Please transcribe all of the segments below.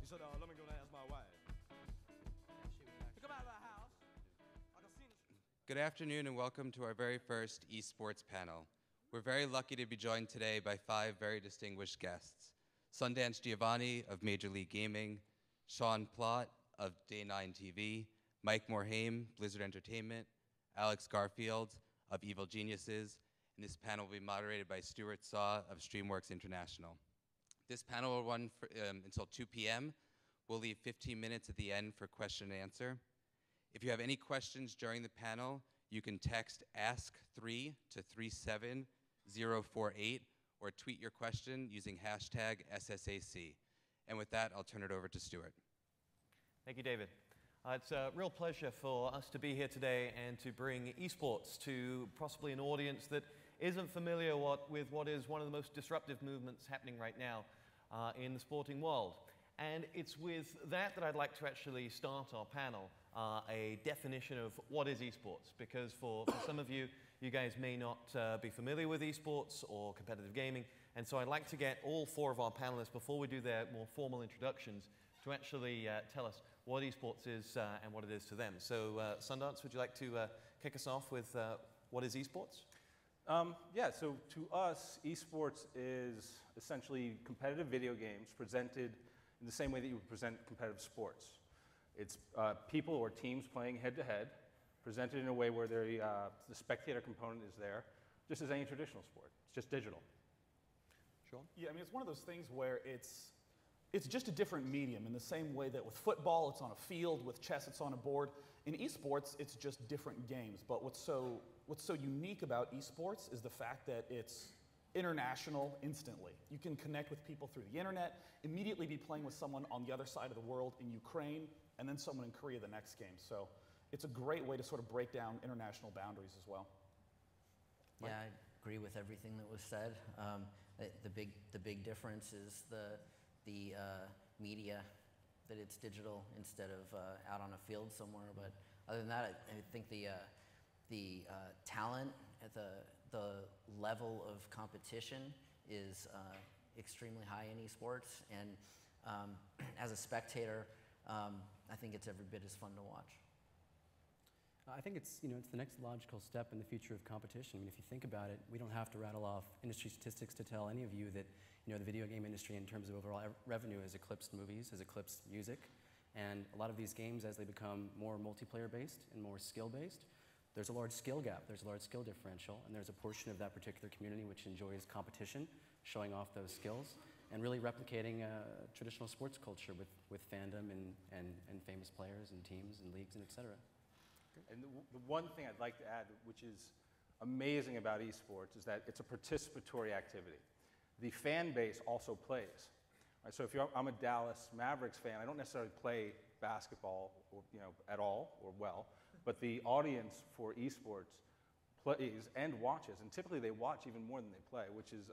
He said, let me go and ask my wife. He come out of the house. I can see Good afternoon and welcome to our very first esports panel. We're very lucky to be joined today by 5 very distinguished guests. Sundance Giovanni of Major League Gaming, Sean Plott of Day 9 TV, Mike Morhaime, Blizzard Entertainment, Alex Garfield of Evil Geniuses, and this panel will be moderated by Stuart Saw of StreamWorks International. This panel will run until 2 p.m. We'll leave 15 minutes at the end for question and answer. If you have any questions during the panel, you can text ask3 to 37048 or tweet your question using hashtag SSAC. And with that, I'll turn it over to Stuart. Thank you, David. It's a real pleasure for us to be here today and to bring esports to possibly an audience that isn't familiar with what is one of the most disruptive movements happening right now in the sporting world. And it's with that I'd like to actually start our panel, a definition of what is esports, because for some of you, you guys may not be familiar with esports or competitive gaming, and so I'd like to get all 4 of our panelists, before we do their more formal introductions, to actually tell us what esports is and what it is to them. So Sundance, would you like to kick us off with what is esports? Yeah, so to us, esports is essentially competitive video games presented in the same way that you would present competitive sports. It's people or teams playing head-to-head, presented in a way where the spectator component is there, just as any traditional sport. It's just digital. Sean? Yeah, I mean, it's one of those things where it's just a different medium in the same way that with football, it's on a field, with chess, it's on a board. In esports, it's just different games. But what's so unique about esports is the fact that it's international instantly. You can connect with people through the internet, immediately be playing with someone on the other side of the world in Ukraine, and then someone in Korea the next game. So it's a great way to sort of break down international boundaries as well. Yeah, I agree with everything that was said. The big difference is the media, that it's digital instead of out on a field somewhere. But other than that, I think the talent at the level of competition is extremely high in esports, and as a spectator, I think it's every bit as fun to watch. I think it's the next logical step in the future of competition. I mean, if you think about it, we don't have to rattle off industry statistics to tell any of you that the video game industry in terms of overall revenue has eclipsed movies, has eclipsed music, and a lot of these games, as they become more multiplayer based and more skill based, there's a large skill gap, there's a large skill differential, and there's a portion of that particular community which enjoys competition, showing off those skills, and really replicating traditional sports culture with fandom and famous players and teams and leagues and et cetera. And the one thing I'd like to add, which is amazing about esports, is that it's a participatory activity. The fan base also plays. Right, so if I'm a Dallas Mavericks fan, I don't necessarily play basketball or, at all or well, but the audience for esports plays and watches, and typically they watch even more than they play, which is,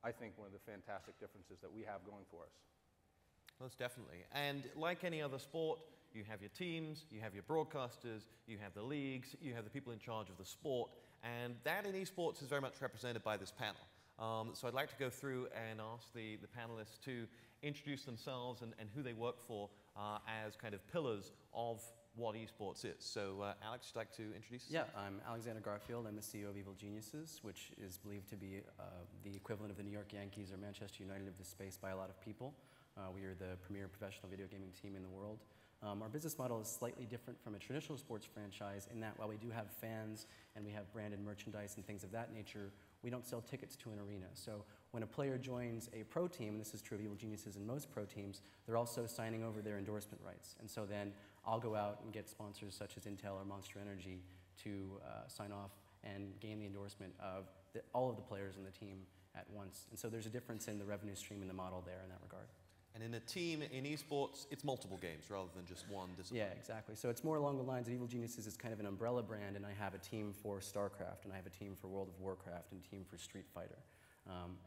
I think, one of the fantastic differences that we have going for us. Most definitely. And like any other sport, you have your teams, you have your broadcasters, you have the leagues, you have the people in charge of the sport, and that in esports is very much represented by this panel. So I'd like to go through and ask the panelists to introduce themselves and who they work for as kind of pillars of what esports is. So Alex, would you like to introduce yourself? Yeah, I'm Alexander Garfield. I'm the CEO of Evil Geniuses, which is believed to be the equivalent of the New York Yankees or Manchester United of this space by a lot of people. We are the premier professional video gaming team in the world. Our business model is slightly different from a traditional sports franchise in that while we do have fans and we have branded merchandise and things of that nature, we don't sell tickets to an arena. So when a player joins a pro team, and this is true of Evil Geniuses and most pro teams, they're also signing over their endorsement rights. And so then I'll go out and get sponsors such as Intel or Monster Energy to sign off and gain the endorsement of all of the players in the team at once. And so there's a difference in the revenue stream in the model there in that regard. And in a team in esports, it's multiple games rather than just one discipline. Yeah, exactly. So it's more along the lines of Evil Geniuses is kind of an umbrella brand, and I have a team for Starcraft, and I have a team for World of Warcraft, and a team for Street Fighter.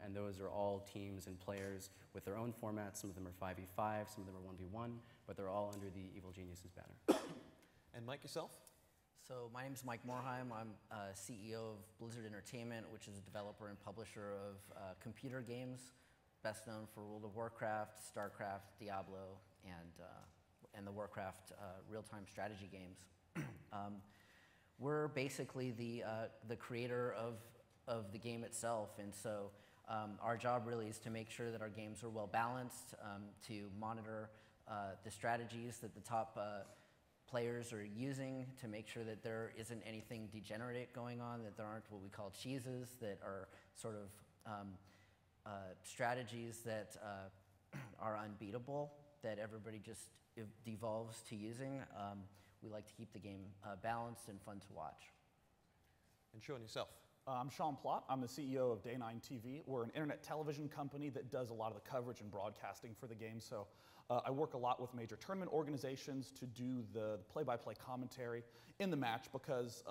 And those are all teams and players with their own formats. Some of them are 5v5, some of them are 1v1, but they're all under the Evil Geniuses banner. And Mike, yourself? So my name is Mike Morhaime. I'm CEO of Blizzard Entertainment, which is a developer and publisher of computer games, best known for World of Warcraft, Starcraft, Diablo, and the Warcraft real-time strategy games. We're basically the creator of the game itself, and so our job really is to make sure that our games are well balanced, to monitor the strategies that the top players are using, to make sure that there isn't anything degenerate going on, that there aren't what we call cheeses, that are sort of strategies that are unbeatable, that everybody just devolves to using. We like to keep the game balanced and fun to watch. And Sean, yourself. I'm Sean Plott. I'm the CEO of Day 9 TV. We're an internet television company that does a lot of the coverage and broadcasting for the game. So I work a lot with major tournament organizations to do the play-by-play commentary in the match, because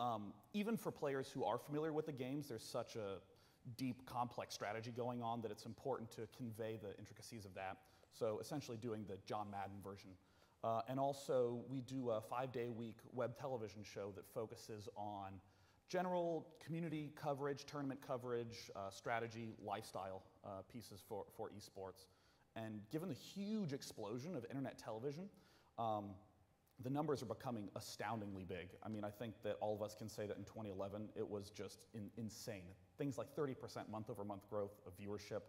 even for players who are familiar with the games, there's such a deep, complex strategy going on that it's important to convey the intricacies of that. So essentially doing the John Madden version. And also we do a 5-day-a-week web television show that focuses on general community coverage, tournament coverage, strategy, lifestyle pieces for esports. And given the huge explosion of internet television, the numbers are becoming astoundingly big. I mean, I think that all of us can say that in 2011, it was just insane. Things like 30% month-over-month growth of viewership,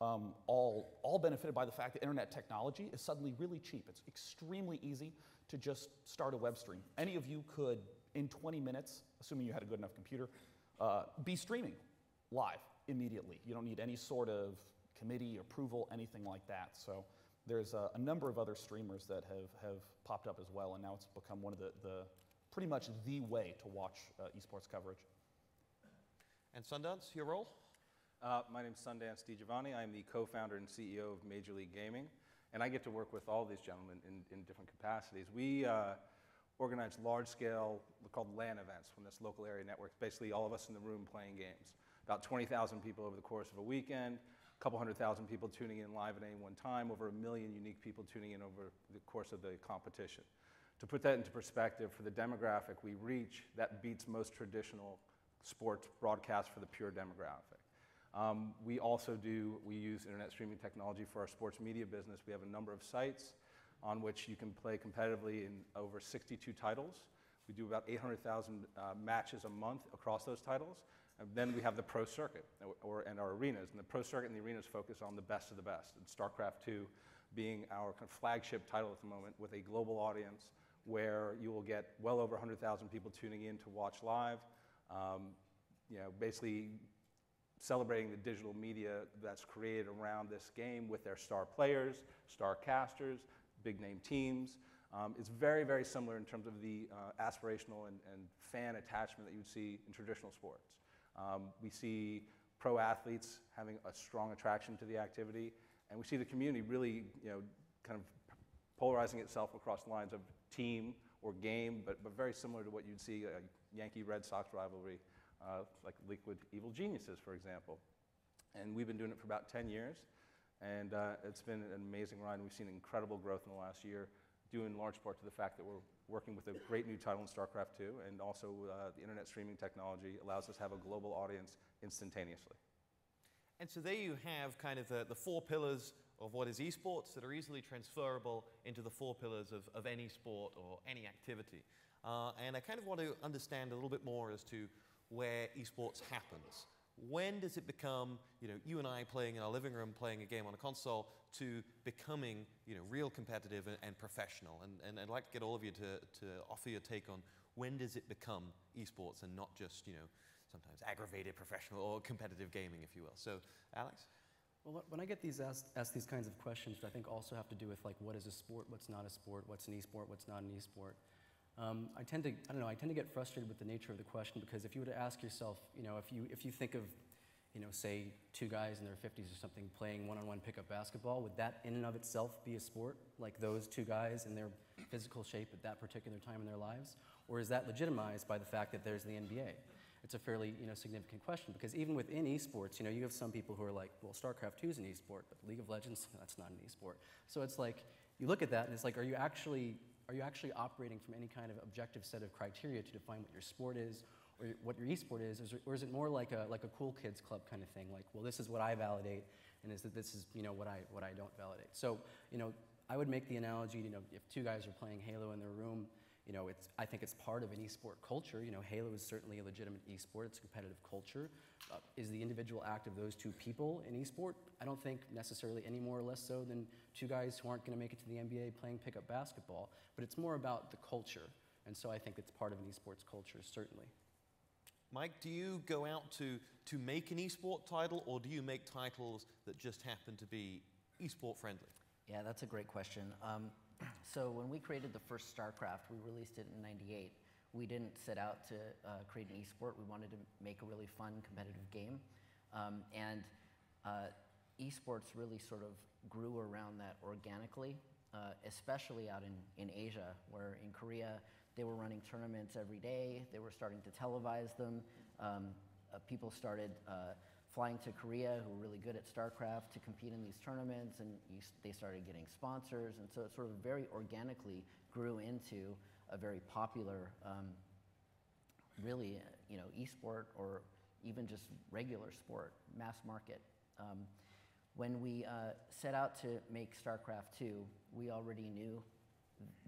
all benefited by the fact that internet technology is suddenly really cheap. It's extremely easy to just start a web stream. Any of you could, in 20 minutes, assuming you had a good enough computer, be streaming live immediately. You don't need any sort of committee, approval, anything like that. So there's a number of other streamers that have popped up as well, and now it's become one of the pretty much the way to watch esports coverage. And Sundance, your role? My name's Sundance DiGiovanni. I'm the co-founder and CEO of Major League Gaming, and I get to work with all these gentlemen in different capacities. We organize large-scale, called LAN events from this local area network, basically all of us in the room playing games. About 20,000 people over the course of a weekend, a couple 100,000 people tuning in live at any one time, over 1 million unique people tuning in over the course of the competition. To put that into perspective, for the demographic we reach, that beats most traditional sports broadcasts for the pure demographic. We use internet streaming technology for our sports media business. We have a number of sites on which you can play competitively in over 62 titles. We do about 800,000 matches a month across those titles. And then we have the pro circuit and our arenas. And the pro circuit and the arenas focus on the best of the best. And Starcraft 2 being our kind of flagship title at the moment, with a global audience where you will get well over 100,000 people tuning in to watch live. Basically celebrating the digital media that's created around this game with their star players, star casters, big name teams. It's very, very similar in terms of the aspirational and fan attachment that you would see in traditional sports. We see pro athletes having a strong attraction to the activity, and we see the community really, kind of polarizing itself across the lines of team or game, but very similar to what you'd see a Yankee-Red Sox rivalry, like Liquid Evil Geniuses, for example. And we've been doing it for about 10 years, and it's been an amazing ride. We've seen incredible growth in the last year, due in large part to the fact that we're working with a great new title in Starcraft 2, and also the internet streaming technology allows us to have a global audience instantaneously. And so there you have kind of the 4 pillars of what is esports that are easily transferable into the 4 pillars of any sport or any activity. And I kind of want to understand a little bit more as to where esports happens. When does it become, you and I playing in our living room, playing a game on a console, to becoming, real competitive and professional? And I'd like to get all of you to offer your take on when does it become esports and not just, sometimes aggravated professional or competitive gaming, if you will. So, Alex? Well, when I get asked these kinds of questions, I think also have to do with what is a sport, what's not a sport, what's an esport, what's not an esport. I tend to get frustrated with the nature of the question, because if you were to ask yourself, if you think of, say 2 guys in their 50s or something playing one-on-one pickup basketball, would that in and of itself be a sport, like those 2 guys in their physical shape at that particular time in their lives? Or is that legitimized by the fact that there's the NBA? It's a fairly, significant question, because even within esports, you have some people who are like, well, Starcraft 2 is an esport, but League of Legends, that's not an esport. So it's like, you look at that and it's like, are you actually operating from any kind of objective set of criteria to define what your sport is or what your esport is, or is it more like a cool kids club kind of thing? Like, well, this is what I validate, and this is what I don't validate. So, I would make the analogy, if two guys are playing Halo in their room, I think it's part of an esport culture. Halo is certainly a legitimate esport. It's a competitive culture. Is the individual act of those two people an esport? I don't think necessarily any more or less so than two guys who aren't going to make it to the NBA playing pickup basketball. But it's more about the culture. And so I think it's part of an esports culture, certainly. Mike, do you go out to make an esport title, or do you make titles that just happen to be esport friendly? Yeah, that's a great question. So when we created the first Starcraft, we released it in '98. We didn't set out to create an esport. We wanted to make a really fun, competitive game. And esports really sort of grew around that organically, especially out in Asia, where in Korea, they were running tournaments every day. They were starting to televise them. People started flying to Korea who were really good at Starcraft to compete in these tournaments, and they started getting sponsors, and so it sort of very organically grew into a very popular, really, esport or even just regular sport, mass market. When we set out to make StarCraft 2, we already knew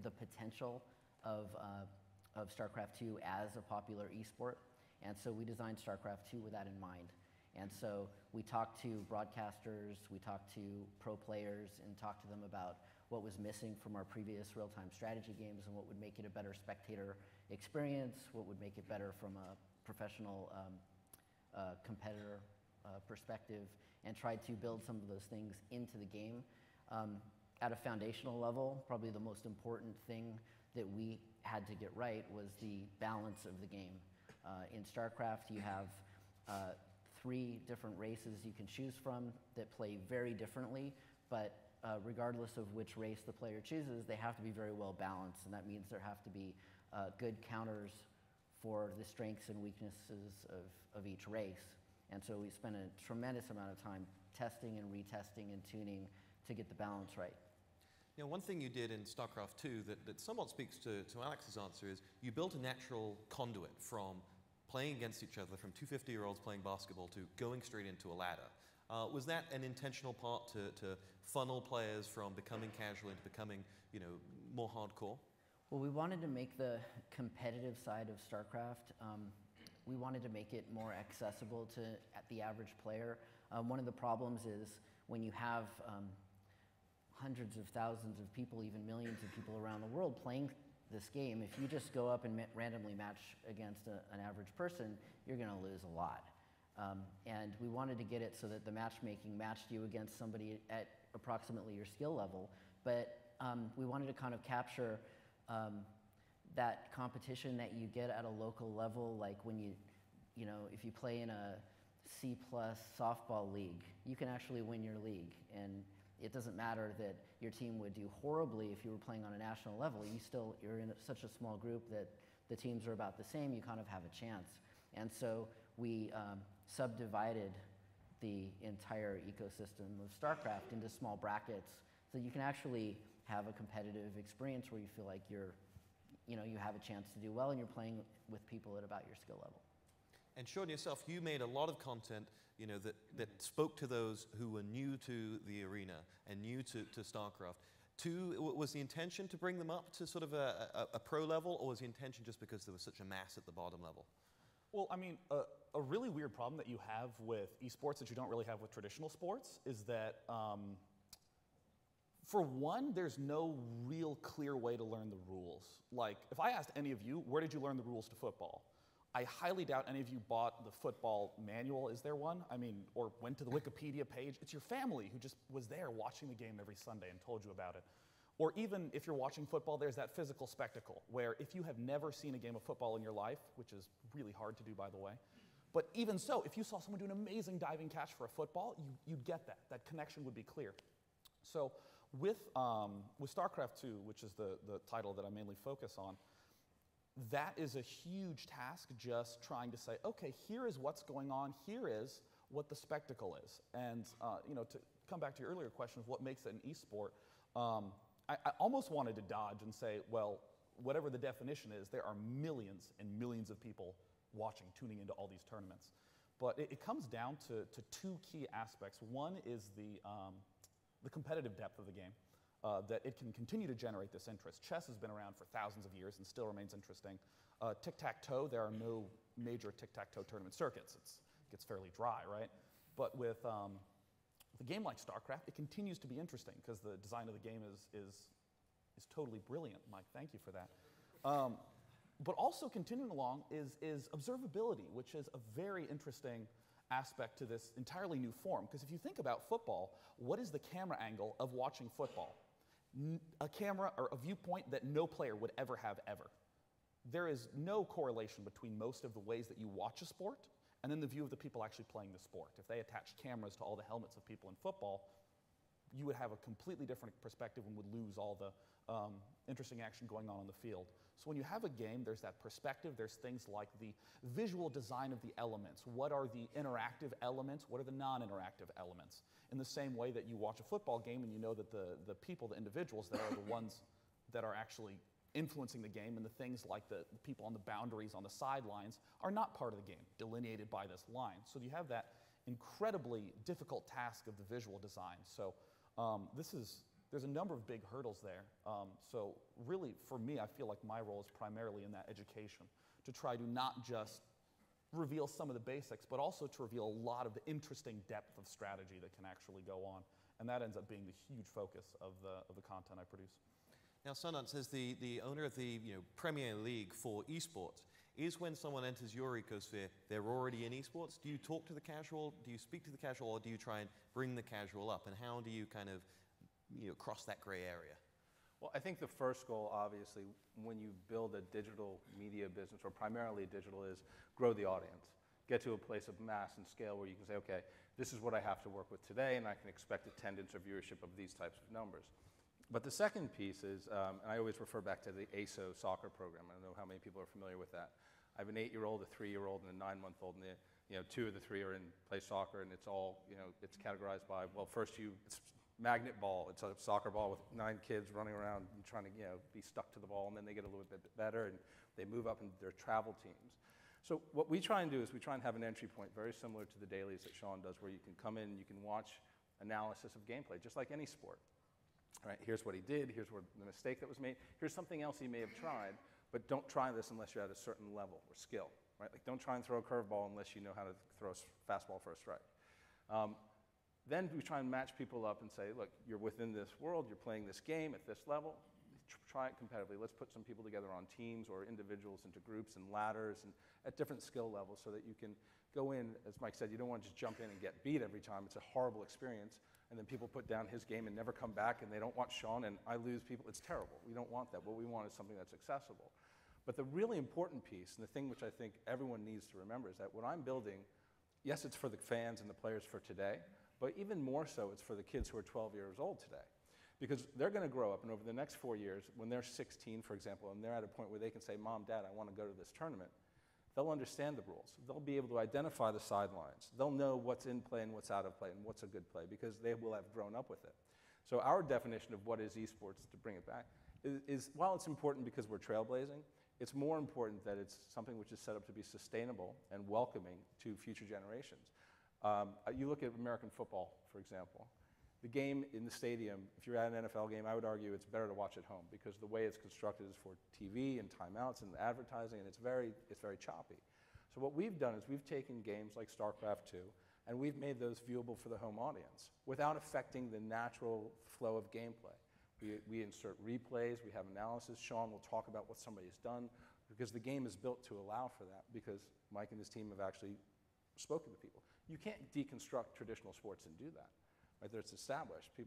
the potential of StarCraft 2 as a popular esport, and so we designed StarCraft 2 with that in mind. And so we talked to broadcasters, we talked to pro players, and talked to them about what was missing from our previous real-time strategy games and what would make it a better spectator experience, what would make it better from a professional competitor perspective, and tried to build some of those things into the game. At a foundational level, probably the most important thing that we had to get right was the balance of the game. In StarCraft, you have 3 different races you can choose from that play very differently, but regardless of which race the player chooses, they have to be very well balanced, and that means there have to be good counters for the strengths and weaknesses of each race. And so we spent a tremendous amount of time testing and retesting and tuning to get the balance right. One thing you did in StarCraft 2 that somewhat speaks to Alex's answer is you built a natural conduit from playing against each other, from two 50-year-olds playing basketball to going straight into a ladder. Was that an intentional part to funnel players from becoming casual into becoming, more hardcore? Well, we wanted to make the competitive side of StarCraft, we wanted to make it more accessible to the average player. One of the problems is when you have hundreds of thousands of people, even millions of people around the world playing this game, if you just go up and randomly match against an average person, you're going to lose a lot. And we wanted to get it so that the matchmaking matched you against somebody at approximately your skill level, but we wanted to kind of capture that competition that you get at a local level, like when if you play in a C+ softball league, you can actually win your league, and it doesn't matter that your team would do horribly if you were playing on a national level. You're in such a small group that the teams are about the same, you kind of have a chance. And so we subdivided the entire ecosystem of StarCraft into small brackets so you can actually have a competitive experience where you feel like you have a chance to do well and you're playing with people at about your skill level. And Sean, yourself, you made a lot of content that spoke to those who were new to the arena and new to StarCraft. Was the intention to bring them up to sort of a pro level, or was the intention just because there was such a mass at the bottom level? Well, I mean, a really weird problem that you have with esports that you don't really have with traditional sports is that, for one, there's no real clear way to learn the rules. Like, if I asked any of you, where did you learn the rules to football? I highly doubt any of you bought the football manual. Is there one? I mean, or went to the Wikipedia page. It's your family who just was there watching the game every Sunday and told you about it. Or even if you're watching football, there's that physical spectacle where if you have never seen a game of football in your life, which is really hard to do, by the way, but even so, if you saw someone do an amazing diving catch for a football, you'd get that. That connection would be clear. So with StarCraft 2, which is the title that I mainly focus on, that is a huge task, just trying to say, okay, here is what's going on, here is what the spectacle is. And to come back to your earlier question of what makes it an esport, I almost wanted to dodge and say, well, whatever the definition is, there are millions and millions of people watching, tuning into all these tournaments. But it comes down to 2 key aspects. One is the competitive depth of the game. that it can continue to generate this interest. Chess has been around for thousands of years and still remains interesting. Tic-tac-toe, there are no major tic-tac-toe tournament circuits. It gets fairly dry, right? But with a game like Starcraft, it continues to be interesting because the design of the game is totally brilliant. Mike, thank you for that. But also continuing along is observability, which is a very interesting aspect to this entirely new form. Because if you think about football, what is the camera angle of watching football? A camera or a viewpoint that no player would ever have ever. There is no correlation between most of the ways that you watch a sport and then the view of the people actually playing the sport. If they attached cameras to all the helmets of people in football, you would have a completely different perspective and would lose all the interesting action going on the field. So when you have a game, there's that perspective. There's things like the visual design of the elements. What are the interactive elements? What are the non-interactive elements? In the same way that you watch a football game and you know that the people, the individuals that are the ones that are actually influencing the game, and the things like the people on the boundaries, on the sidelines, are not part of the game, delineated by this line. So you have that incredibly difficult task of the visual design. So there's a number of big hurdles there. So really, for me, I feel like my role is primarily in that education, to try to not just reveal some of the basics, but also to reveal a lot of the interesting depth of strategy that can actually go on. And that ends up being the huge focus of the content I produce. Now, Sundance, as the owner of the Premier League for esports, is when someone enters your ecosphere, they're already in esports? Do you talk to the casual? Do you speak to the casual, or do you try and bring the casual up? And how do you kind of cross that gray area? Well, I think the first goal, obviously, when you build a digital media business, or primarily digital, is grow the audience. Get to a place of mass and scale where you can say, okay, this is what I have to work with today, and I can expect attendance or viewership of these types of numbers. But the second piece is, and I always refer back to the ASO soccer program. I don't know how many people are familiar with that. I have an 8-year-old, a 3-year-old, and a 9-month-old, and 2 of the 3 are in play soccer, and it's all, it's categorized by, well, first it's magnet ball. It's a soccer ball with 9 kids running around and trying to, be stuck to the ball, and then they get a little bit better, and they move up into their travel teams. So what we try and do is we try and have an entry point very similar to the dailies that Sean does, where you can come in and you can watch analysis of gameplay, just like any sport. Right, here's what he did, here's what the mistake that was made, here's something else he may have tried, but don't try this unless you're at a certain level or skill, right? Like, don't try and throw a curveball unless you know how to throw a fastball for a strike. Then we try and match people up and say, look, you're within this world, you're playing this game at this level, try it competitively. Let's put some people together on teams or individuals into groups and ladders and at different skill levels so that you can go in, as Mike said, you don't want to just jump in and get beat every time. It's a horrible experience. And then people put down his game and never come back, and they don't watch Sean, and I lose people. It's terrible. We don't want that. What we want is something that's accessible. But the really important piece, and the thing which I think everyone needs to remember, is that what I'm building, yes, it's for the fans and the players for today, but even more so, it's for the kids who are 12 years old today. Because they're going to grow up, and over the next 4 years, when they're 16, for example, and they're at a point where they can say, Mom, Dad, I want to go to this tournament, they'll understand the rules. They'll be able to identify the sidelines. They'll know what's in play and what's out of play and what's a good play because they will have grown up with it. So our definition of what is esports, to bring it back, is while it's important because we're trailblazing, it's more important that it's something which is set up to be sustainable and welcoming to future generations. You look at American football, for example. The game in the stadium, if you're at an NFL game, I would argue it's better to watch at home because the way it's constructed is for TV and timeouts and advertising, and it's very choppy. So what we've done is we've taken games like Starcraft 2, and we've made those viewable for the home audience without affecting the natural flow of gameplay. We insert replays, we have analysis. Sean will talk about what somebody's done because the game is built to allow for that because Mike and his team have actually spoken to people. You can't deconstruct traditional sports and do that. Right, it's established. It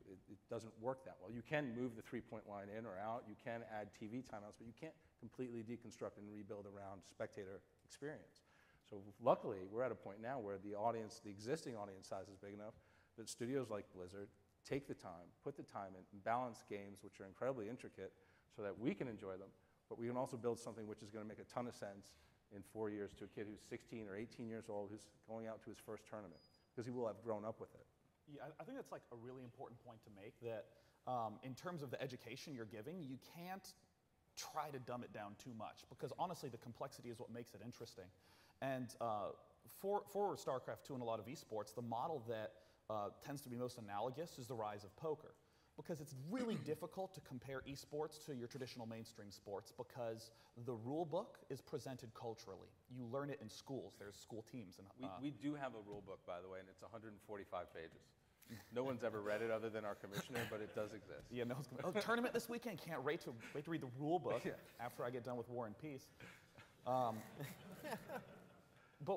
doesn't work that well. You can move the three-point line in or out. You can add TV timeouts, but you can't completely deconstruct and rebuild around spectator experience. So luckily, we're at a point now where the audience, the existing audience size is big enough that studios like Blizzard take the time, put the time in, and balance games which are incredibly intricate so that we can enjoy them, but we can also build something which is going to make a ton of sense in 4 years to a kid who's 16 or 18 years old who's going out to his first tournament because he will have grown up with it. Yeah, I think that's like a really important point to make, that in terms of the education you're giving, you can't try to dumb it down too much because honestly the complexity is what makes it interesting. And for Starcraft 2 and a lot of esports, the model that tends to be most analogous is the rise of poker. because it's really difficult to compare esports to your traditional mainstream sports because the rule book is presented culturally. You learn it in schools. There's school teams. And, We do have a rule book, by the way, and it's 145 pages. No one's ever read it other than our commissioner, but it does exist. Yeah, no one's going, oh, tournament this weekend, can't wait to read the rule book after I get done with War and Peace. But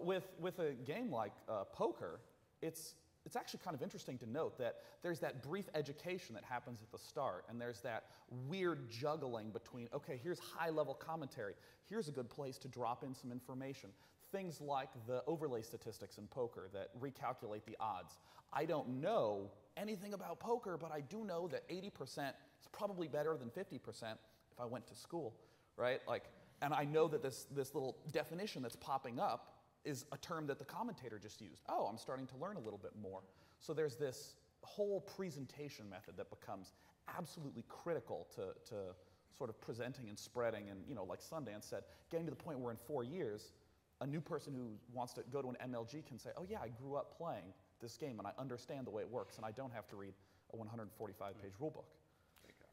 with a game like poker, it's actually kind of interesting to note that there's that brief education that happens at the start, and there's that weird juggling between, okay, here's high-level commentary, here's a good place to drop in some information. Things like the overlay statistics in poker that recalculate the odds. I don't know anything about poker, but I do know that 80% is probably better than 50% if I went to school, right? Like, and I know that this little definition that's popping up is a term that the commentator just used. Oh, I'm starting to learn a little bit more. So there's this whole presentation method that becomes absolutely critical to sort of presenting and spreading, and like Sundance said, getting to the point where in 4 years, a new person who wants to go to an MLG can say, oh yeah, I grew up playing this game and I understand the way it works and I don't have to read a 145-page rule book.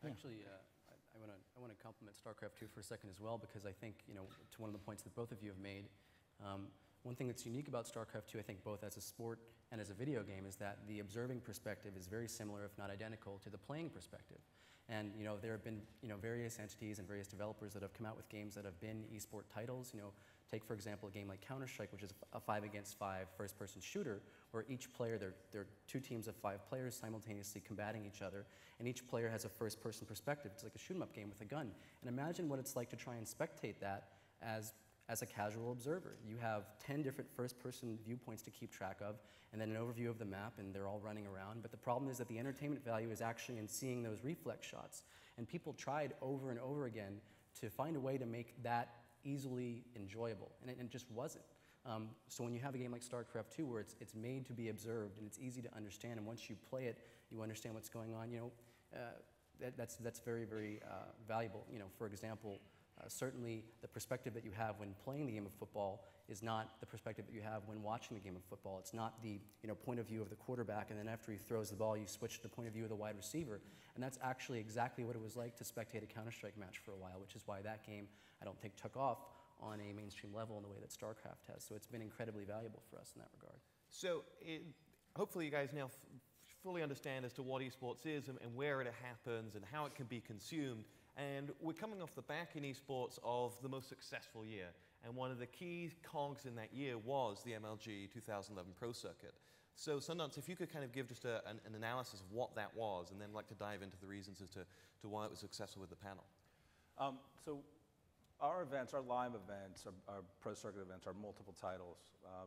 Actually, I want to compliment Starcraft 2 for a second as well, because I think, to one of the points that both of you have made, one thing that's unique about Starcraft 2, I think both as a sport and as a video game, is that the observing perspective is very similar, if not identical, to the playing perspective. And there have been various entities and various developers that have come out with games that have been esport titles. Take for example a game like Counter-Strike, which is a 5-against-5 first-person shooter, where each player, there are 2 teams of 5 players simultaneously combating each other, and each player has a first-person perspective. It's like a shoot-'em-up game with a gun. And imagine what it's like to try and spectate that as a casual observer. You have 10 different first-person viewpoints to keep track of, and then an overview of the map, and they're all running around. But the problem is that the entertainment value is actually in seeing those reflex shots. And people tried over and over again to find a way to make that easily enjoyable, and it just wasn't. So when you have a game like StarCraft 2 where it's made to be observed and it's easy to understand, and once you play it, you understand what's going on, that's very, very valuable. For example, certainly the perspective that you have when playing the game of football is not the perspective that you have when watching the game of football. It's not the point of view of the quarterback, and then after he throws the ball, you switch to the point of view of the wide receiver. And that's actually exactly what it was like to spectate a Counter-Strike match for a while, which is why that game, I don't think, took off on a mainstream level in the way that StarCraft has. So it's been incredibly valuable for us in that regard. So hopefully you guys now fully understand as to what esports is and where it happens and how it can be consumed. And we're coming off the back in esports of the most successful year. And one of the key cogs in that year was the MLG 2011 Pro Circuit. So Sundance, if you could kind of give just an analysis of what that was, and then like to dive into the reasons as to why it was successful with the panel. So our events, our live events, our Pro Circuit events are multiple titles.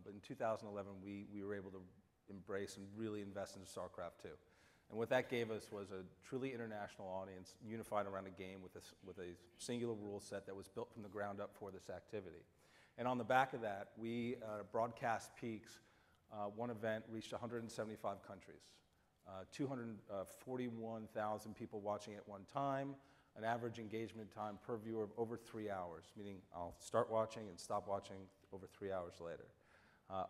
But in 2011, we were able to embrace and really invest into StarCraft 2. And what that gave us was a truly international audience unified around a game with a singular rule set that was built from the ground up for this activity. And on the back of that, we broadcast peaks. One event reached 175 countries, 241,000 people watching at one time, an average engagement time per viewer of over 3 hours, meaning I'll start watching and stop watching over 3 hours later.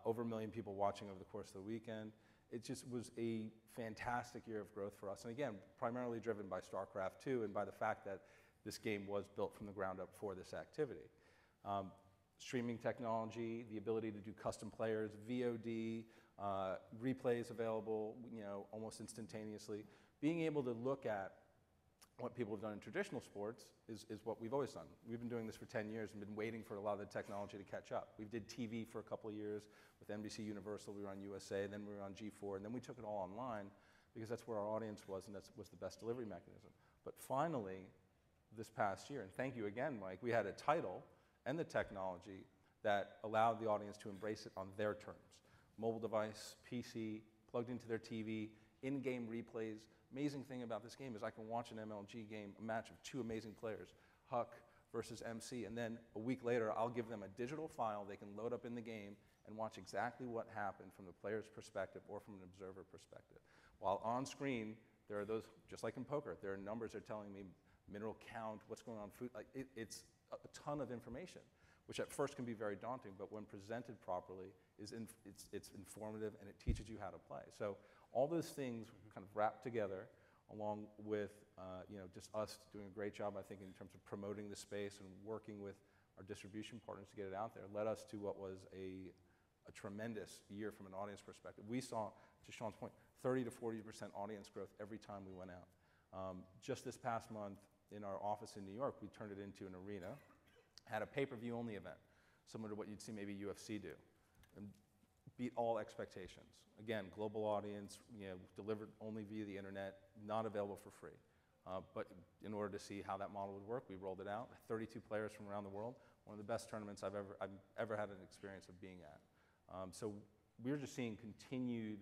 Over 1 million people watching over the course of the weekend. It just was a fantastic year of growth for us. And again, primarily driven by StarCraft 2 and by the fact that this game was built from the ground up for this activity. Streaming technology, the ability to do custom players, VOD, replays available, almost instantaneously. Being able to look at what people have done in traditional sports is what we've always done. We've been doing this for 10 years and been waiting for a lot of the technology to catch up. We did TV for a couple of years with NBC Universal, we were on USA, then we were on G4, and then we took it all online because that's where our audience was and that was the best delivery mechanism. But finally, this past year, and thank you again, Mike, we had a title and the technology that allowed the audience to embrace it on their terms. Mobile device, PC, plugged into their TV, in-game replays. Amazing thing about this game is I can watch an MLG game, a match of 2 amazing players, Huck versus MC, and then a week later I'll give them a digital file they can load up in the game and watch exactly what happened from the player's perspective or from an observer perspective. While on screen, there are those, just like in poker, there are numbers that are telling me mineral count, what's going on, food, it's a ton of information, which at first can be very daunting, but when presented properly, it's informative and it teaches you how to play. So all those things kind of wrapped together along with just us doing a great job, I think, in terms of promoting the space and working with our distribution partners to get it out there, led us to what was a tremendous year from an audience perspective. We saw, to Sean's point, 30 to 40% audience growth every time we went out. Just this past month in our office in New York, we turned it into an arena, had a pay-per-view only event, similar to what you'd see maybe UFC do, and beat all expectations. Again, global audience, delivered only via the internet, not available for free. But in order to see how that model would work, we rolled it out. 32 players from around the world, one of the best tournaments I've ever had an experience of being at. So we're just seeing continued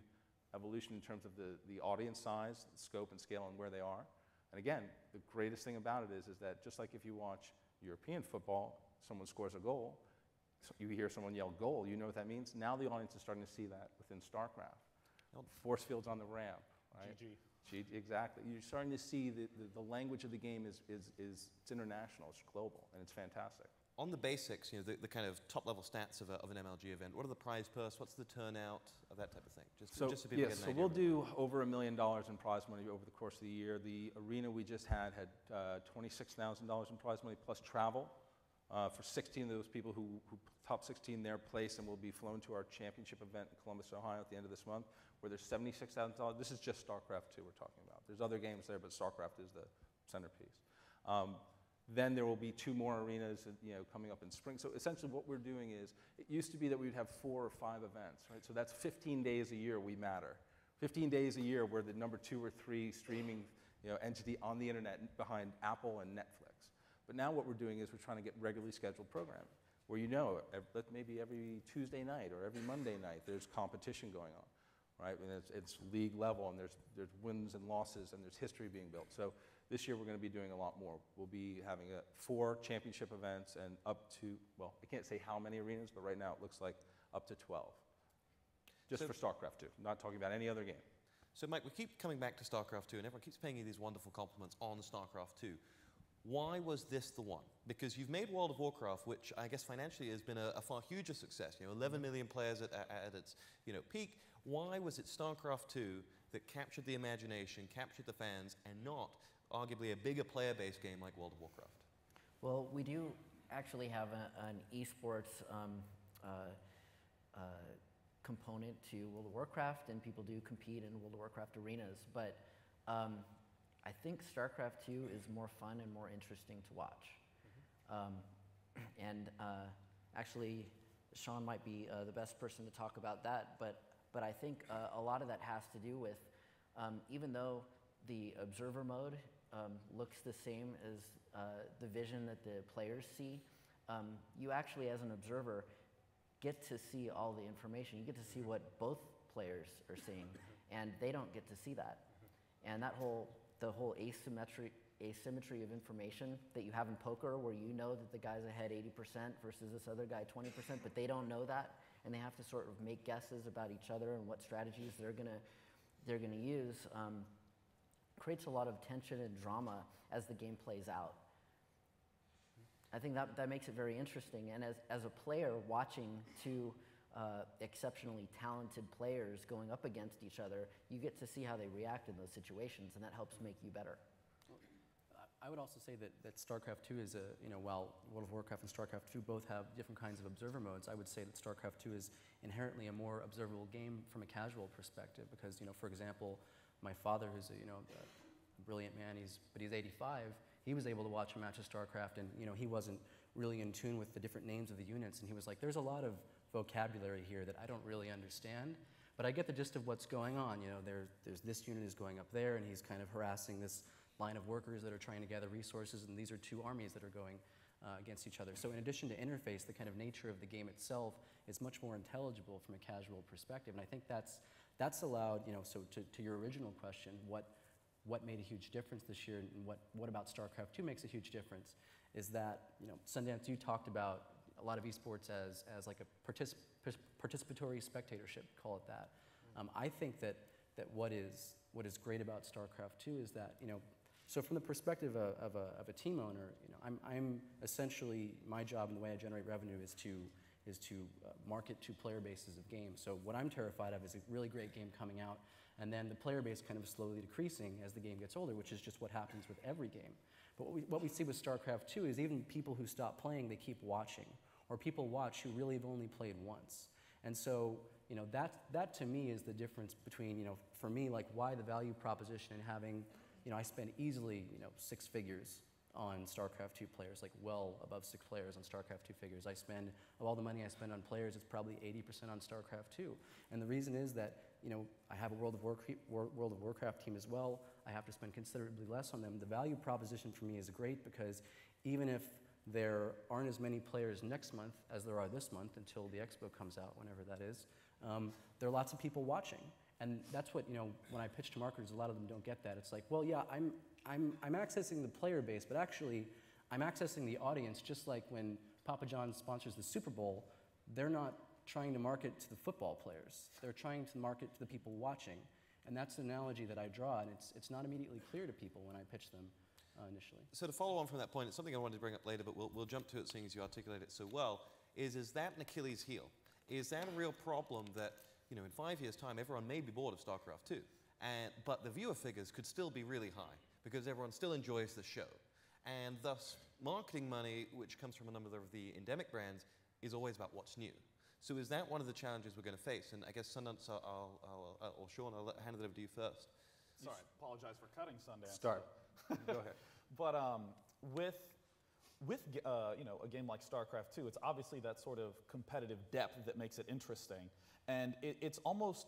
evolution in terms of the audience size, the scope and scale and where they are. And again, the greatest thing about it is that just like if you watch European football, someone scores a goal, so you hear someone yell goal, you know what that means? Now the audience is starting to see that within Starcraft. Force fields on the ramp, right? GG, exactly. You're starting to see the language of the game is it's international, it's global, and it's fantastic. On the basics, the kind of top-level stats of an MLG event, what are the prize purse, what's the turnout, of that type of thing? Just so people get an idea. So we'll do over $1 million in prize money over the course of the year. The arena we just had $26,000 in prize money plus travel for 16 of those people who top 16 their place and will be flown to our championship event in Columbus, Ohio at the end of this month, where there's $76,000. This is just Starcraft 2 we're talking about. There's other games there, but Starcraft is the centerpiece. Then there will be 2 more arenas, coming up in spring. So essentially what we're doing is, it used to be that we would have 4 or 5 events, right? So that's 15 days a year we matter. 15 days a year we're the number 2 or 3 streaming entity on the internet behind Apple and Netflix. But now what we're doing is we're trying to get regularly scheduled programming, where maybe every Tuesday night or every Monday night there's competition going on, right? And it's league level, and there's wins and losses, and there's history being built. So this year we're going to be doing a lot more. We'll be having 4 championship events and up to, well, I can't say how many arenas, but right now it looks like up to 12. Just for Starcraft 2, not talking about any other game. So Mike, we keep coming back to Starcraft 2, and everyone keeps paying you these wonderful compliments on Starcraft 2. Why was this the one? Because you've made World of Warcraft, which I guess financially has been a far huger success. 11 million players at its peak. Why was it Starcraft 2 that captured the imagination, captured the fans, and not arguably a bigger player-based game like World of Warcraft? Well, we do actually have an esports component to World of Warcraft, and people do compete in World of Warcraft arenas, but I think Starcraft 2 is more fun and more interesting to watch. Actually, Sean might be the best person to talk about that, but I think a lot of that has to do with, even though the observer mode looks the same as the vision that the players see, you actually, as an observer, get to see all the information. You get to see what both players are seeing, and they don't get to see that. And the whole asymmetry of information that you have in poker, where you know that the guy's ahead 80% versus this other guy 20%, but they don't know that, and they have to sort of make guesses about each other and what strategies they're gonna use, creates a lot of tension and drama as the game plays out. I think that makes it very interesting, and as a player watching 2 exceptionally talented players going up against each other, you get to see how they react in those situations, and that helps make you better. I would also say that StarCraft 2 is while World of Warcraft and StarCraft 2 both have different kinds of observer modes, I would say that StarCraft 2 is inherently a more observable game from a casual perspective, because, for example, my father, who's a brilliant man, but he's 85, he was able to watch a match of StarCraft, and he wasn't really in tune with the different names of the units, and he was like, there's a lot of vocabulary here that I don't really understand, but I get the gist of what's going on. There's this unit is going up there, and he's kind of harassing this line of workers that are trying to gather resources, and these are 2 armies that are going against each other. So in addition to interface, the kind of nature of the game itself is much more intelligible from a casual perspective, and I think that's allowed, so to your original question, what made a huge difference this year, and what about StarCraft 2 makes a huge difference, is that, Sundance, you talked about a lot of esports as like a participatory spectatorship, call it that. I think that what is great about StarCraft 2 is that, so from the perspective of a team owner, I'm essentially, my job and the way I generate revenue is to market to player bases of games. So what I'm terrified of is a really great game coming out, and then the player base kind of slowly decreasing as the game gets older, which is just what happens with every game. But what we see with StarCraft 2 is even people who stop playing, they keep watching, or people watch who really have only played once. And so, you know, that to me is the difference between, you know, for me, like why the value proposition and having, you know, I spend easily, you know, 6 figures on StarCraft 2 players, like well above 6 players on StarCraft 2 figures. I spend, of all the money I spend on players, it's probably 80% on StarCraft 2. And the reason is that, you know, I have a World of Warcraft team as well. I have to spend considerably less on them. The value proposition for me is great because even if there aren't as many players next month as there are this month until the Expo comes out, whenever that is, there are lots of people watching. And that's what, you know, when I pitch to marketers, a lot of them don't get that. It's like, well, yeah, I'm accessing the player base, but actually I'm accessing the audience just like when Papa John sponsors the Super Bowl, they're not trying to market to the football players. They're trying to market to the people watching. And that's the analogy that I draw, and it's not immediately clear to people when I pitch them initially. So to follow on from that point, it's something I wanted to bring up later, but we'll jump to it seeing as you articulate it so well, is that an Achilles heel? Is that a real problem that, you know, in 5 years' time, everyone may be bored of StarCraft 2, but the viewer figures could still be really high because everyone still enjoys the show. And thus, marketing money, which comes from a number of the endemic brands, is always about what's new. So is that one of the challenges we're going to face? And I guess Sundance, or Sean, I'll hand it over to you first. Sorry, apologize for cutting Sundance. Start. Go ahead. But with you know, a game like StarCraft 2, it's obviously that sort of competitive depth that makes it interesting. And it's almost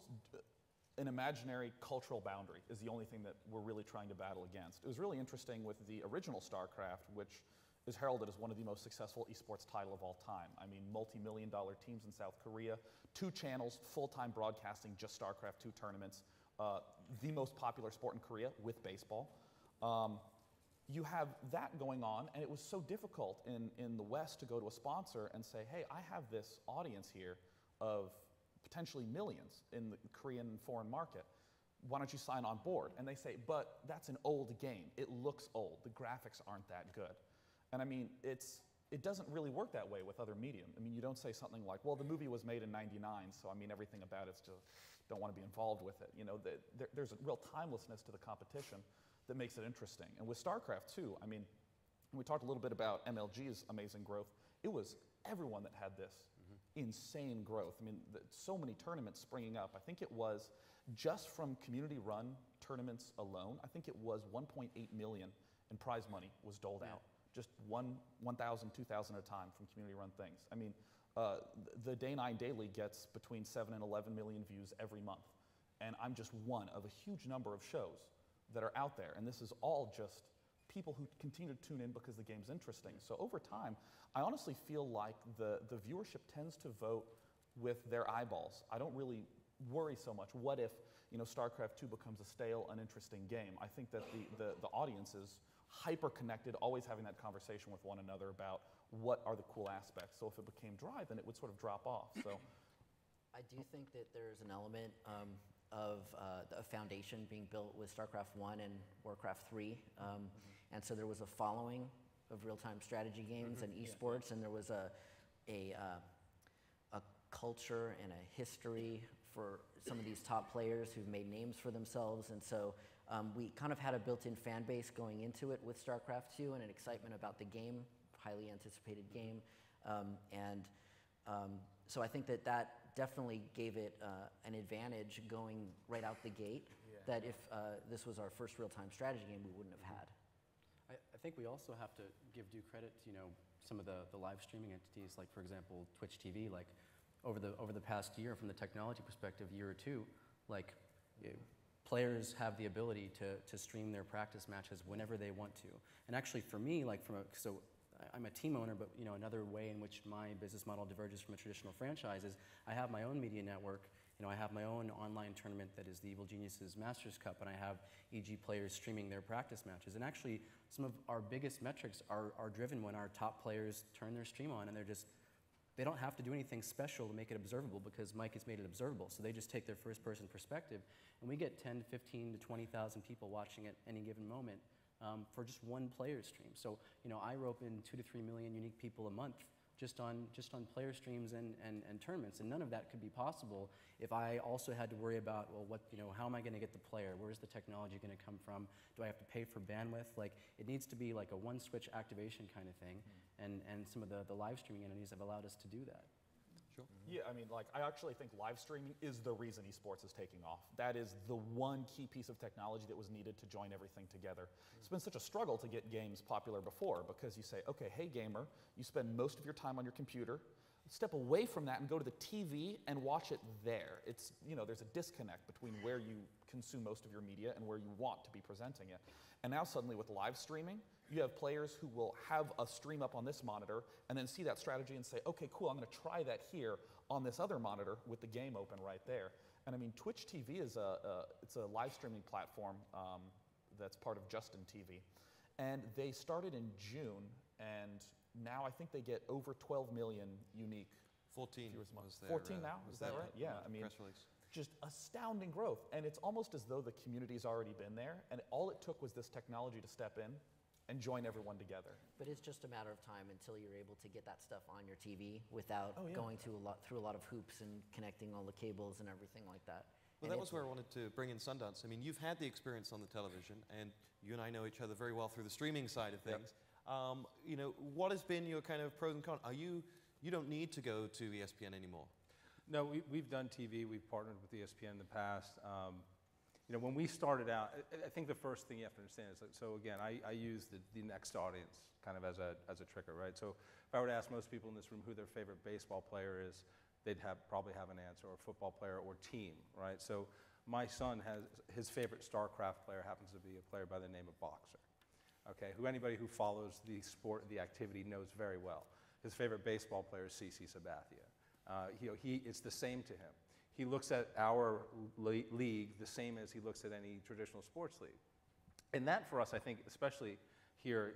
an imaginary cultural boundary is the only thing that we're really trying to battle against. It was really interesting with the original StarCraft, which is heralded as one of the most successful esports title of all time. I mean, multi-million-dollar teams in South Korea, 2 channels, full-time broadcasting just StarCraft 2 tournaments, the most popular sport in Korea with baseball. You have that going on, and it was so difficult in the West to go to a sponsor and say, hey, I have this audience here of potentially millions in the Korean and foreign market. Why don't you sign on board? And they say, but that's an old game. It looks old. The graphics aren't that good. And I mean, it doesn't really work that way with other medium. I mean, you don't say something like, well, the movie was made in '99, so I mean, everything about it's just, don't want to be involved with it. You know, there's a real timelessness to the competition that makes it interesting. And with StarCraft 2, I mean, we talked a little bit about MLG's amazing growth. It was everyone that had this insane growth. I mean, so many tournaments springing up. I think it was just from community-run tournaments alone, I think it was 1.8 million in prize money was doled out. Just 1,000, 2,000 at a time from community-run things. I mean, the Day 9 Daily gets between 7 and 11 million views every month. And I'm just one of a huge number of shows that are out there. And this is all just people who continue to tune in because the game's interesting. So over time, I honestly feel like the viewership tends to vote with their eyeballs. I don't really worry so much. What if, you know, StarCraft 2 becomes a stale, uninteresting game? I think that the audience is hyper-connected, always having that conversation with one another about what are the cool aspects. So if it became dry, then it would sort of drop off. So I do think that there's an element of a foundation being built with StarCraft 1 and Warcraft 3. And so there was a following of real-time strategy games and esports, and there was a culture and a history for some of these top players who've made names for themselves. And so we kind of had a built-in fan base going into it with StarCraft 2 and an excitement about the game, highly anticipated game. So I think that definitely gave it an advantage going right out the gate that if this was our first real-time strategy game, we wouldn't have had. I think we also have to give due credit to, you know, some of the live streaming entities, like for example, Twitch TV. Like over the past year, from the technology perspective, year or two, like players have the ability to stream their practice matches whenever they want to. And actually, for me, like so I'm a team owner, but you know, another way in which my business model diverges from a traditional franchise is I have my own media network. You know, I have my own online tournament that is the Evil Geniuses Masters Cup, and I have EG players streaming their practice matches. And actually, some of our biggest metrics are driven when our top players turn their stream on, and they don't have to do anything special to make it observable because Mike has made it observable. So they just take their first-person perspective, and we get 10 to 15 to 20,000 people watching at any given moment for just one player stream. So, you know, I rope in 2 to 3 million unique people a month just on player streams and tournaments. And none of that could be possible if I also had to worry about, well, how am I going to get the player? Where's the technology going to come from? Do I have to pay for bandwidth? Like, it needs to be like a one-switch activation kind of thing. And some of the live streaming entities have allowed us to do that. Sure. Yeah, I mean, like, I actually think live streaming is the reason esports is taking off. That is the one key piece of technology that was needed to join everything together. It's been such a struggle to get games popular before, because you say, okay, hey gamer, you spend most of your time on your computer, step away from that and go to the TV and watch it there. It's, there's a disconnect between where you consume most of your media and where you want to be presenting it. And now suddenly with live streaming, you have players who will have a stream up on this monitor and then see that strategy and say, okay, cool, I'm going to try that here on this other monitor with the game open right there. And I mean, Twitch TV is it's a live streaming platform that's part of Justin TV. And they started in June, and now I think they get over 12 million unique 14 viewers a month. was their, 14 now? was Is that their right? Yeah, I mean, press release. just astounding growth. And it's almost as though the community's already been there, and all it took was this technology to step in and join everyone together. But it's just a matter of time until you're able to get that stuff on your TV without Oh, yeah. going through a lot of hoops and connecting all the cables and everything like that. Well, And that it's- was where I wanted to bring in Sundance. I mean, you've had the experience on the television, and you and I know each other very well through the streaming side of things. What has been your kind of pros and cons? You don't need to go to ESPN anymore. No, we've done TV. We've partnered with ESPN in the past. When we started out, I think the first thing you have to understand is, so again, I use the next audience kind of as a trigger, right? So if I were to ask most people in this room who their favorite baseball player is, they'd probably have an answer, or football player or team, right? So my son his favorite Starcraft player happens to be a player by the name of Boxer, okay? Anybody who follows the sport, the activity, knows very well. His favorite baseball player is CC Sabathia. It's the same to him. He looks at our league the same as he looks at any traditional sports league. And that, for us, I think, especially here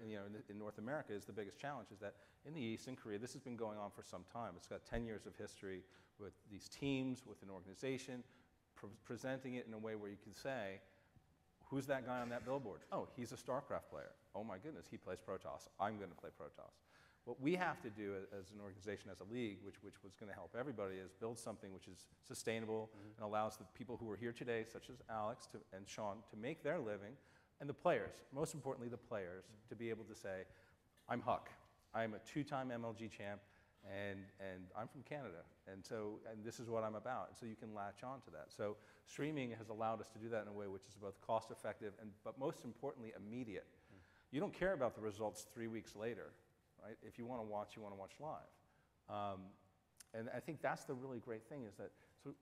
in North America, is the biggest challenge, is that in the East, in Korea, this has been going on for some time. It's got 10 years of history with these teams, with an organization, presenting it in a way where you can say, who's that guy on that billboard? Oh, he's a Starcraft player. Oh my goodness, he plays Protoss. I'm going to play Protoss. What we have to do as an organization, as a league, which was going to help everybody, is build something which is sustainable and allows the people who are here today, such as Alex and Sean, to make their living, and the players, most importantly the players, to be able to say, I'm Huck. I'm a two-time MLG champ, and I'm from Canada, and this is what I'm about. And so you can latch on to that. So streaming has allowed us to do that in a way which is both cost-effective but most importantly, immediate. You don't care about the results 3 weeks later. Right? If you want to watch, you want to watch live. And I think that's the really great thing, is that,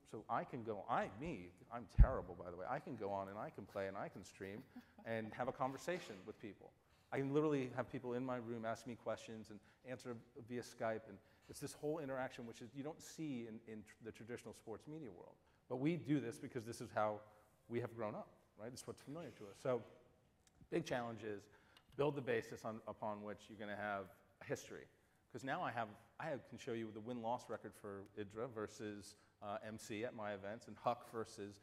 so I can go, I'm terrible, by the way. I can go on and I can play and I can stream and have a conversation with people. I can literally have people in my room ask me questions and answer via Skype, and it's this whole interaction which you don't see in the traditional sports media world. But we do this because this is how we have grown up, right? It's what's familiar to us. So big challenge is build the basis upon which you're going to have history, because now I can show you the win-loss record for IDRA versus MC at my events, and Huck versus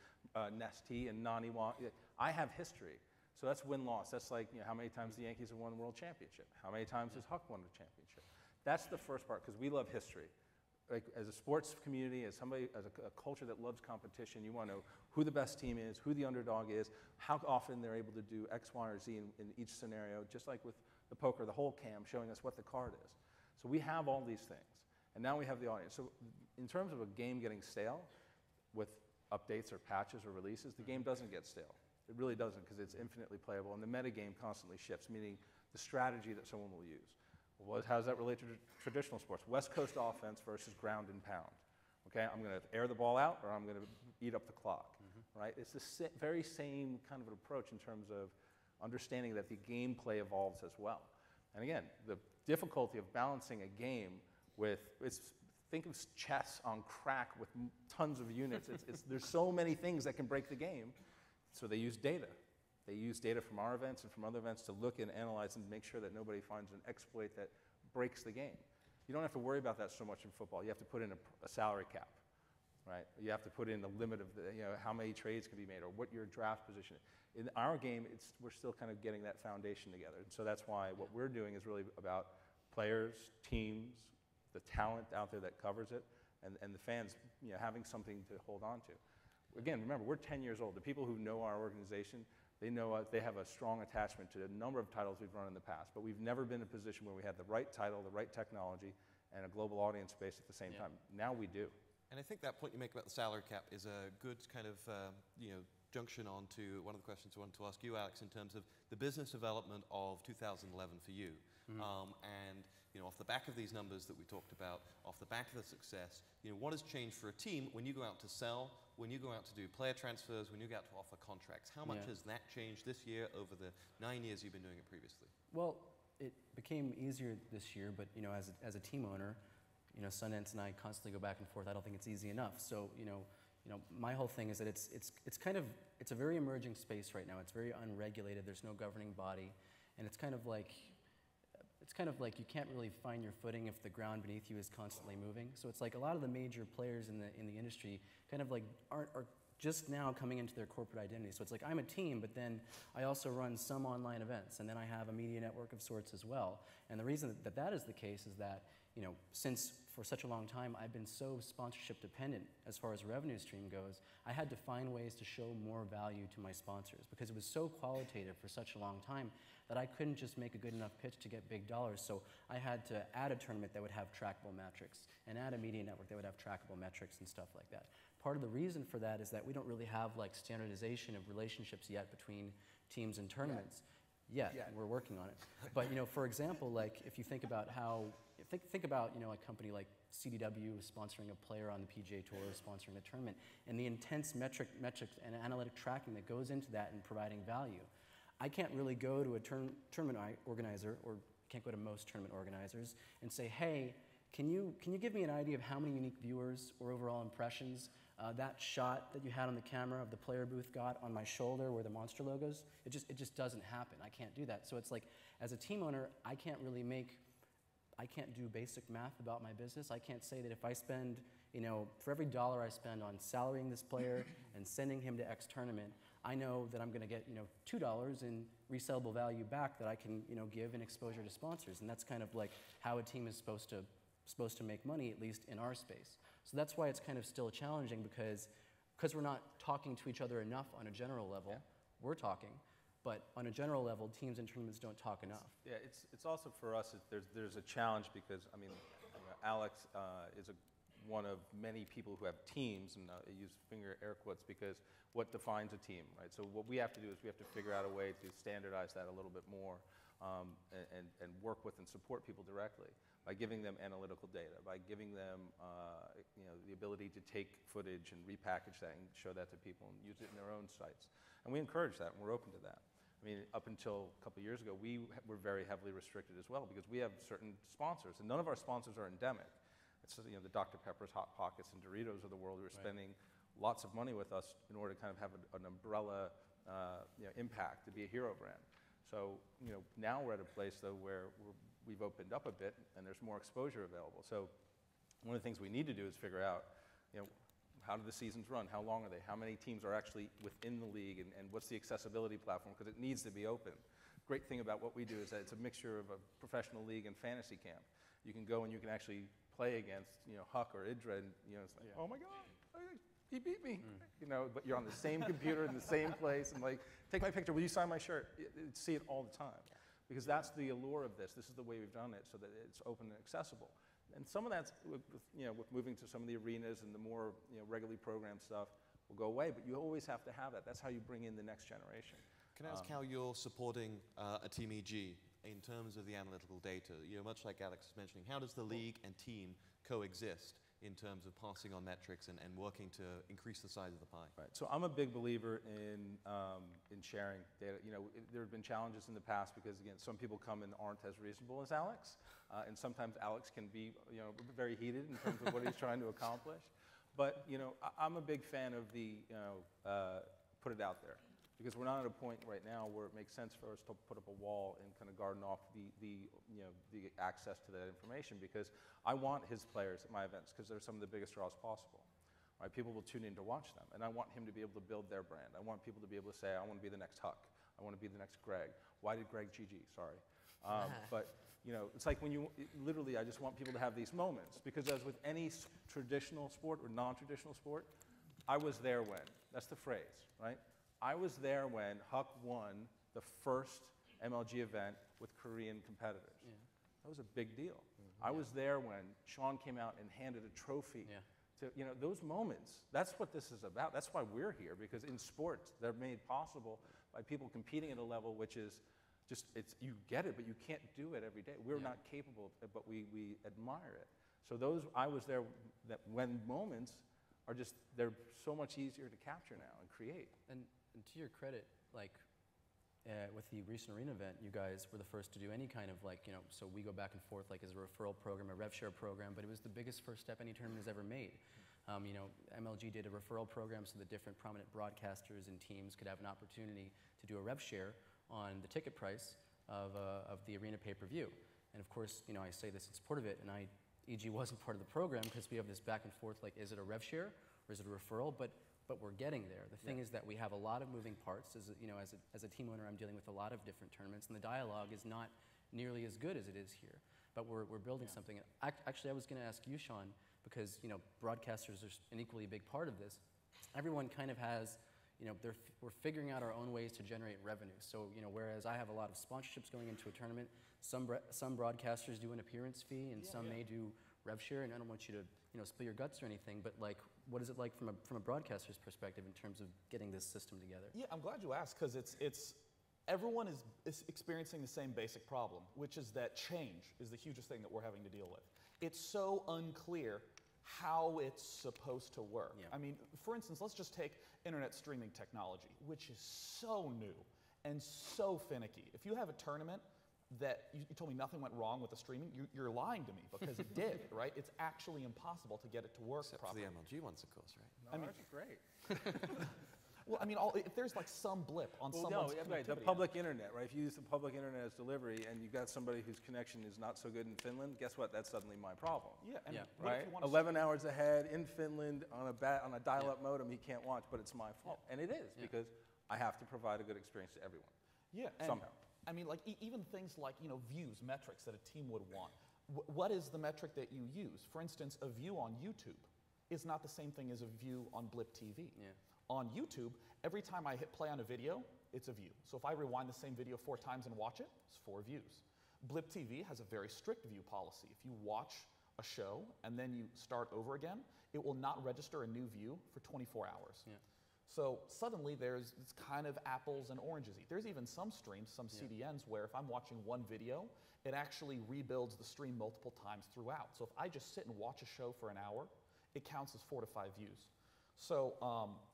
Nesty and Naniwa. I have history, so that's win-loss. That's like how many times the Yankees have won the World Championship, how many times has Huck won the championship. That's the first part, because we love history. Like, as a sports community, as a culture that loves competition, you want to know who the best team is, who the underdog is, how often they're able to do X, Y, or Z in each scenario, just like with the poker, the whole cam showing us what the card is. So we have all these things, and now we have the audience. So in terms of a game getting stale, with updates or patches or releases, the game doesn't get stale. It really doesn't, because it's infinitely playable, and the metagame constantly shifts, meaning the strategy that someone will use. Well, how does that relate to traditional sports? West Coast offense versus ground and pound. Okay, I'm going to air the ball out, or I'm going to eat up the clock, right? It's the very same kind of an approach in terms of understanding that the gameplay evolves as well. And again, the difficulty of balancing a game think of chess on crack with tons of units. There's so many things that can break the game, so they use data. They use data from our events and from other events to look and analyze and make sure that nobody finds an exploit that breaks the game. You don't have to worry about that so much in football. You have to put in a salary cap, right? You have to put in the limit of how many trades can be made, or what your draft position is. In our game, we're still kind of getting that foundation together. And so that's why what we're doing is really about players, teams, the talent out there that covers it, and the fans, having something to hold on to. Again, remember, we're 10 years old. The people who know our organization, they know they have a strong attachment to a number of titles we've run in the past, but we've never been in a position where we had the right title, the right technology, and a global audience base at the same time. Now we do. And I think that point you make about the salary cap is a good kind of junction on to one of the questions I wanted to ask you, Alex, in terms of the business development of 2011 for you. And off the back of these numbers that we talked about, off the back of the success, what has changed for a team when you go out to sell, when you go out to do player transfers, when you go out to offer contracts? How much has that changed this year over the 9 years you've been doing it previously? Well, it became easier this year, but as a team owner, Sundance and I constantly go back and forth. I don't think it's easy enough. So my whole thing is that it's a very emerging space right now. It's very unregulated. There's no governing body, and it's kind of like you can't really find your footing if the ground beneath you is constantly moving. So it's like a lot of the major players in the industry kind of like are just now coming into their corporate identity. So it's like I'm a team, but then I also run some online events, and then I have a media network of sorts as well. And the reason that is the case is that since for such a long time I've been so sponsorship dependent as far as revenue stream goes, I had to find ways to show more value to my sponsors because it was so qualitative for such a long time that I couldn't just make a good enough pitch to get big dollars. So I had to add a tournament that would have trackable metrics and add a media network that would have trackable metrics and stuff like that. Part of the reason for that is that we don't really have like standardization of relationships yet between teams and tournaments. Yeah, we're working on it. But for example, like if you think about think about a company like CDW sponsoring a player on the PGA Tour, sponsoring a tournament, and the intense metrics and analytic tracking that goes into that and providing value. I can't really go to a tournament organizer, or can't go to most tournament organizers, and say, hey, can you give me an idea of how many unique viewers or overall impressions that shot that you had on the camera of the player booth got on my shoulder where the Monster logos? It just doesn't happen. I can't do that. So it's like, as a team owner, I can't do basic math about my business. I can't say that if I spend, for every dollar I spend on salarying this player and sending him to X tournament, I know that I'm going to get, $2 in resellable value back that I can, give in exposure to sponsors. And that's kind of like how a team is supposed to make money, at least in our space. So that's why it's kind of still challenging because we're not talking to each other enough on a general level. We're talking. But on a general level, teams and tournaments don't talk enough. Yeah, it's also for us, there's a challenge because, Alex is one of many people who have teams, and I use finger air quotes because what defines a team, right? So what we have to do is we have to figure out a way to standardize that a little bit more and work with and support people directly by giving them analytical data, by giving them the ability to take footage and repackage that and show that to people and use it in their own sites. And we encourage that, and we're open to that. Up until a couple of years ago, we were very heavily restricted as well because we have certain sponsors, and none of our sponsors are endemic. It's the Dr. Pepper's, Hot Pockets, and Doritos of the world who are spending lots of money with us in order to kind of have an umbrella impact, to be a hero brand. So now we're at a place though where we've opened up a bit and there's more exposure available. So one of the things we need to do is figure out, how do the seasons run? How long are they? How many teams are actually within the league? And what's the accessibility platform? Because it needs to be open. Great thing about what we do is that it's a mixture of a professional league and fantasy camp. You can go and you can actually play against, Huck or Idra, and it's like, oh my God, he beat me. But you're on the same computer in the same place, and like, take my picture. Will you sign my shirt? See it all the time, because that's the allure of this. This is the way we've done it, so that it's open and accessible. And some of that's with moving to some of the arenas and the more regularly programmed stuff will go away, but you always have to have that. That's how you bring in the next generation. Can I ask how you're supporting a Team EG in terms of the analytical data? Much like Alex was mentioning, how does the league and team coexist in terms of passing on metrics and working to increase the size of the pie? Right. So I'm a big believer in sharing data. There have been challenges in the past because, again, some people come and aren't as reasonable as Alex, and sometimes Alex can be, very heated in terms of what he's trying to accomplish. But, I'm a big fan of the, put it out there. Because we're not at a point right now where it makes sense for us to put up a wall and kind of garden off the access to that information, because I want his players at my events because they're some of the biggest draws possible. Right? People will tune in to watch them, and I want him to be able to build their brand. I want people to be able to say, I want to be the next Huck. I want to be the next Greg. Why did Greg GG? Sorry. But you know, it's like when you literally, I just want people to have these moments, because as with any traditional sport or non-traditional sport, I was there when. That's the phrase, right? I was there when Huck won the first MLG event with Korean competitors. Yeah. That was a big deal. I was there when Sean came out and handed a trophy to, you know, those moments. That's what this is about. That's why we're here, because in sports, they're made possible by people competing at a level which is just, you get it, but you can't do it every day. We're not capable, but we admire it. So those, I was there that when moments are just, they're so much easier to capture now and create. And to your credit, like, with the recent arena event, you guys were the first to do any kind of, like, you know, so we go back and forth like as a referral program, a rev share program, but it was the biggest first step any tournament has ever made. You know, MLG did a referral program so that different prominent broadcasters and teams could have an opportunity to do a rev share on the ticket price of the arena pay-per-view. And of course, you know, I say this in support of it, and EG wasn't part of the program because we have this back and forth, like, is it a rev share or is it a referral? But we're getting there. The thing is that we have a lot of moving parts. As a team owner, I'm dealing with a lot of different tournaments, and the dialogue is not nearly as good as it is here. But we're building something. Actually, I was going to ask you, Sean, because, you know, broadcasters are an equally big part of this. Everyone kind of has, you know, we're figuring out our own ways to generate revenue. So, you know, whereas I have a lot of sponsorships going into a tournament, some broadcasters do an appearance fee, and some may do rev share. And I don't want you to, you know, spill your guts or anything, but, like, what is it like from a broadcaster's perspective in terms of getting this system together? Yeah, I'm glad you asked, because everyone is experiencing the same basic problem, which is that change is the hugest thing that we're having to deal with. It's so unclear how it's supposed to work. Yeah. I mean, for instance, let's just take internet streaming technology, which is so new and so finicky. If you have a tournament that you told me nothing went wrong with the streaming, you're lying to me, because it did, right? It's actually impossible to get it to work properly. Except for the MLG ones, of course, right? No, I mean, that's great. Well, I mean, if there's like some blip on someone's connectivity. The public internet, right? If you use the public internet as delivery and you've got somebody whose connection is not so good in Finland, guess what? That's suddenly my problem. Yeah, and right? 11 hours ahead in Finland on a dial-up modem he can't watch, but it's my fault. And it is, because I have to provide a good experience to everyone. Yeah, somehow. I mean, like, even things like, you know, views, metrics that a team would want. What is the metric that you use? For instance, a view on YouTube is not the same thing as a view on Blip TV. Yeah. On YouTube, every time I hit play on a video, it's a view. So if I rewind the same video 4 times and watch it, it's 4 views. Blip TV has a very strict view policy. If you watch a show and then you start over again, it will not register a new view for 24 hours. Yeah. So suddenly it's kind of apples and oranges. There's even some streams, some CDNs, where if I'm watching one video, it actually rebuilds the stream multiple times throughout. So if I just sit and watch a show for an hour, it counts as 4 to 5 views. So,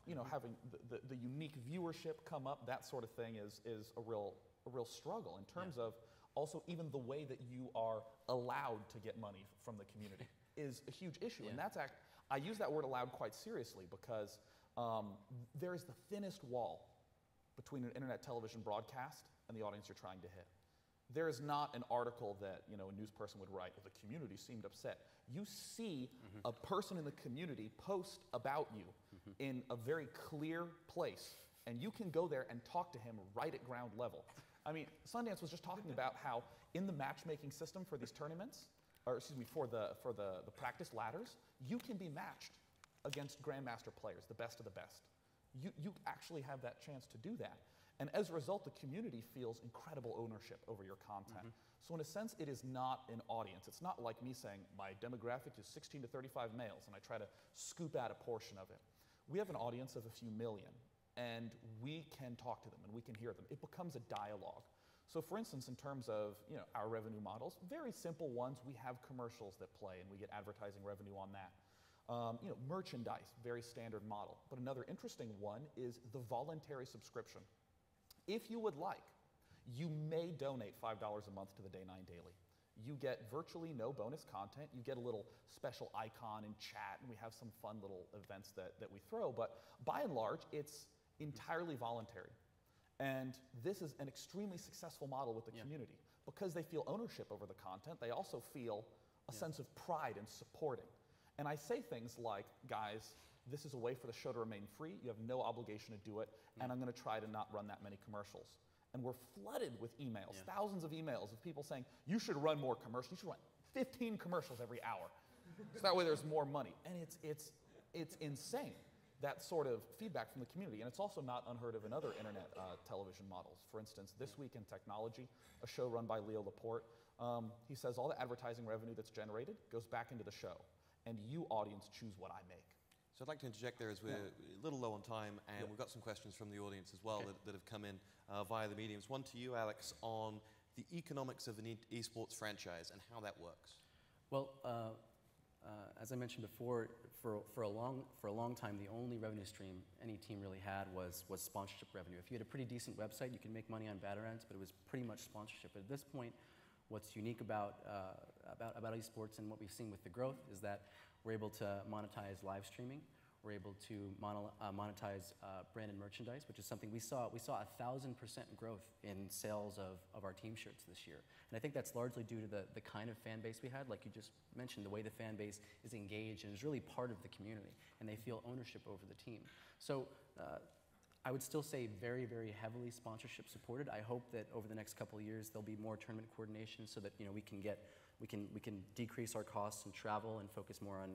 you know, having the unique viewership come up, that sort of thing is a real struggle in terms of also even the way that you are allowed to get money from the community is a huge issue. And that's I use that word allowed quite seriously, because there is the thinnest wall between an internet television broadcast and the audience you're trying to hit. There is not an article that, you know, a news person would write, well, the community seemed upset. You see a person in the community post about you in a very clear place, and you can go there and talk to him right at ground level. I mean, Sundance was just talking about how in the matchmaking system for these tournaments, or excuse me, for the practice ladders, you can be matched against grandmaster players, the best of the best. You actually have that chance to do that. And as a result, the community feels incredible ownership over your content. So in a sense, it is not an audience. It's not like me saying, my demographic is 16 to 35 males, and I try to scoop out a portion of it. We have an audience of a few million, and we can talk to them, and we can hear them. It becomes a dialogue. So for instance, in terms of, you know, our revenue models, very simple ones, we have commercials that play, and we get advertising revenue on that. You know, merchandise, very standard model. But another interesting one is the voluntary subscription. If you would like, you may donate $5 a month to the Day 9 Daily. You get virtually no bonus content. You get a little special icon in chat, and we have some fun little events that we throw. But by and large, it's entirely voluntary. And this is an extremely successful model with the community. Because they feel ownership over the content, they also feel a sense of pride in supporting. And I say things like, guys, this is a way for the show to remain free. You have no obligation to do it, and I'm going to try to not run that many commercials. And we're flooded with emails, thousands of emails of people saying, you should run more commercials. You should run 15 commercials every hour. So that way there's more money. And it's insane, that sort of feedback from the community. And it's also not unheard of in other internet television models. For instance, This Week in Technology, a show run by Leo Laporte, he says all the advertising revenue that's generated goes back into the show. And you, audience, choose what I make. So I'd like to interject there as we're a little low on time, and we've got some questions from the audience as well that have come in via the mediums. One to you, Alex, on the economics of an esports franchise and how that works. Well, as I mentioned before, for a long time, the only revenue stream any team really had was sponsorship revenue. If you had a pretty decent website, you could make money on bad ads, but it was pretty much sponsorship. But at this point, what's unique about esports and what we've seen with the growth is that we're able to monetize live streaming. We're able to monetize branded merchandise, which is something we saw 1,000% growth in sales of our team shirts this year. And I think that's largely due to the kind of fan base we had, like you just mentioned, the way the fan base is engaged and is really part of the community, and they feel ownership over the team. So I would still say very, very heavily sponsorship supported. I hope that over the next couple of years there'll be more tournament coordination so that we can decrease our costs and travel and focus more on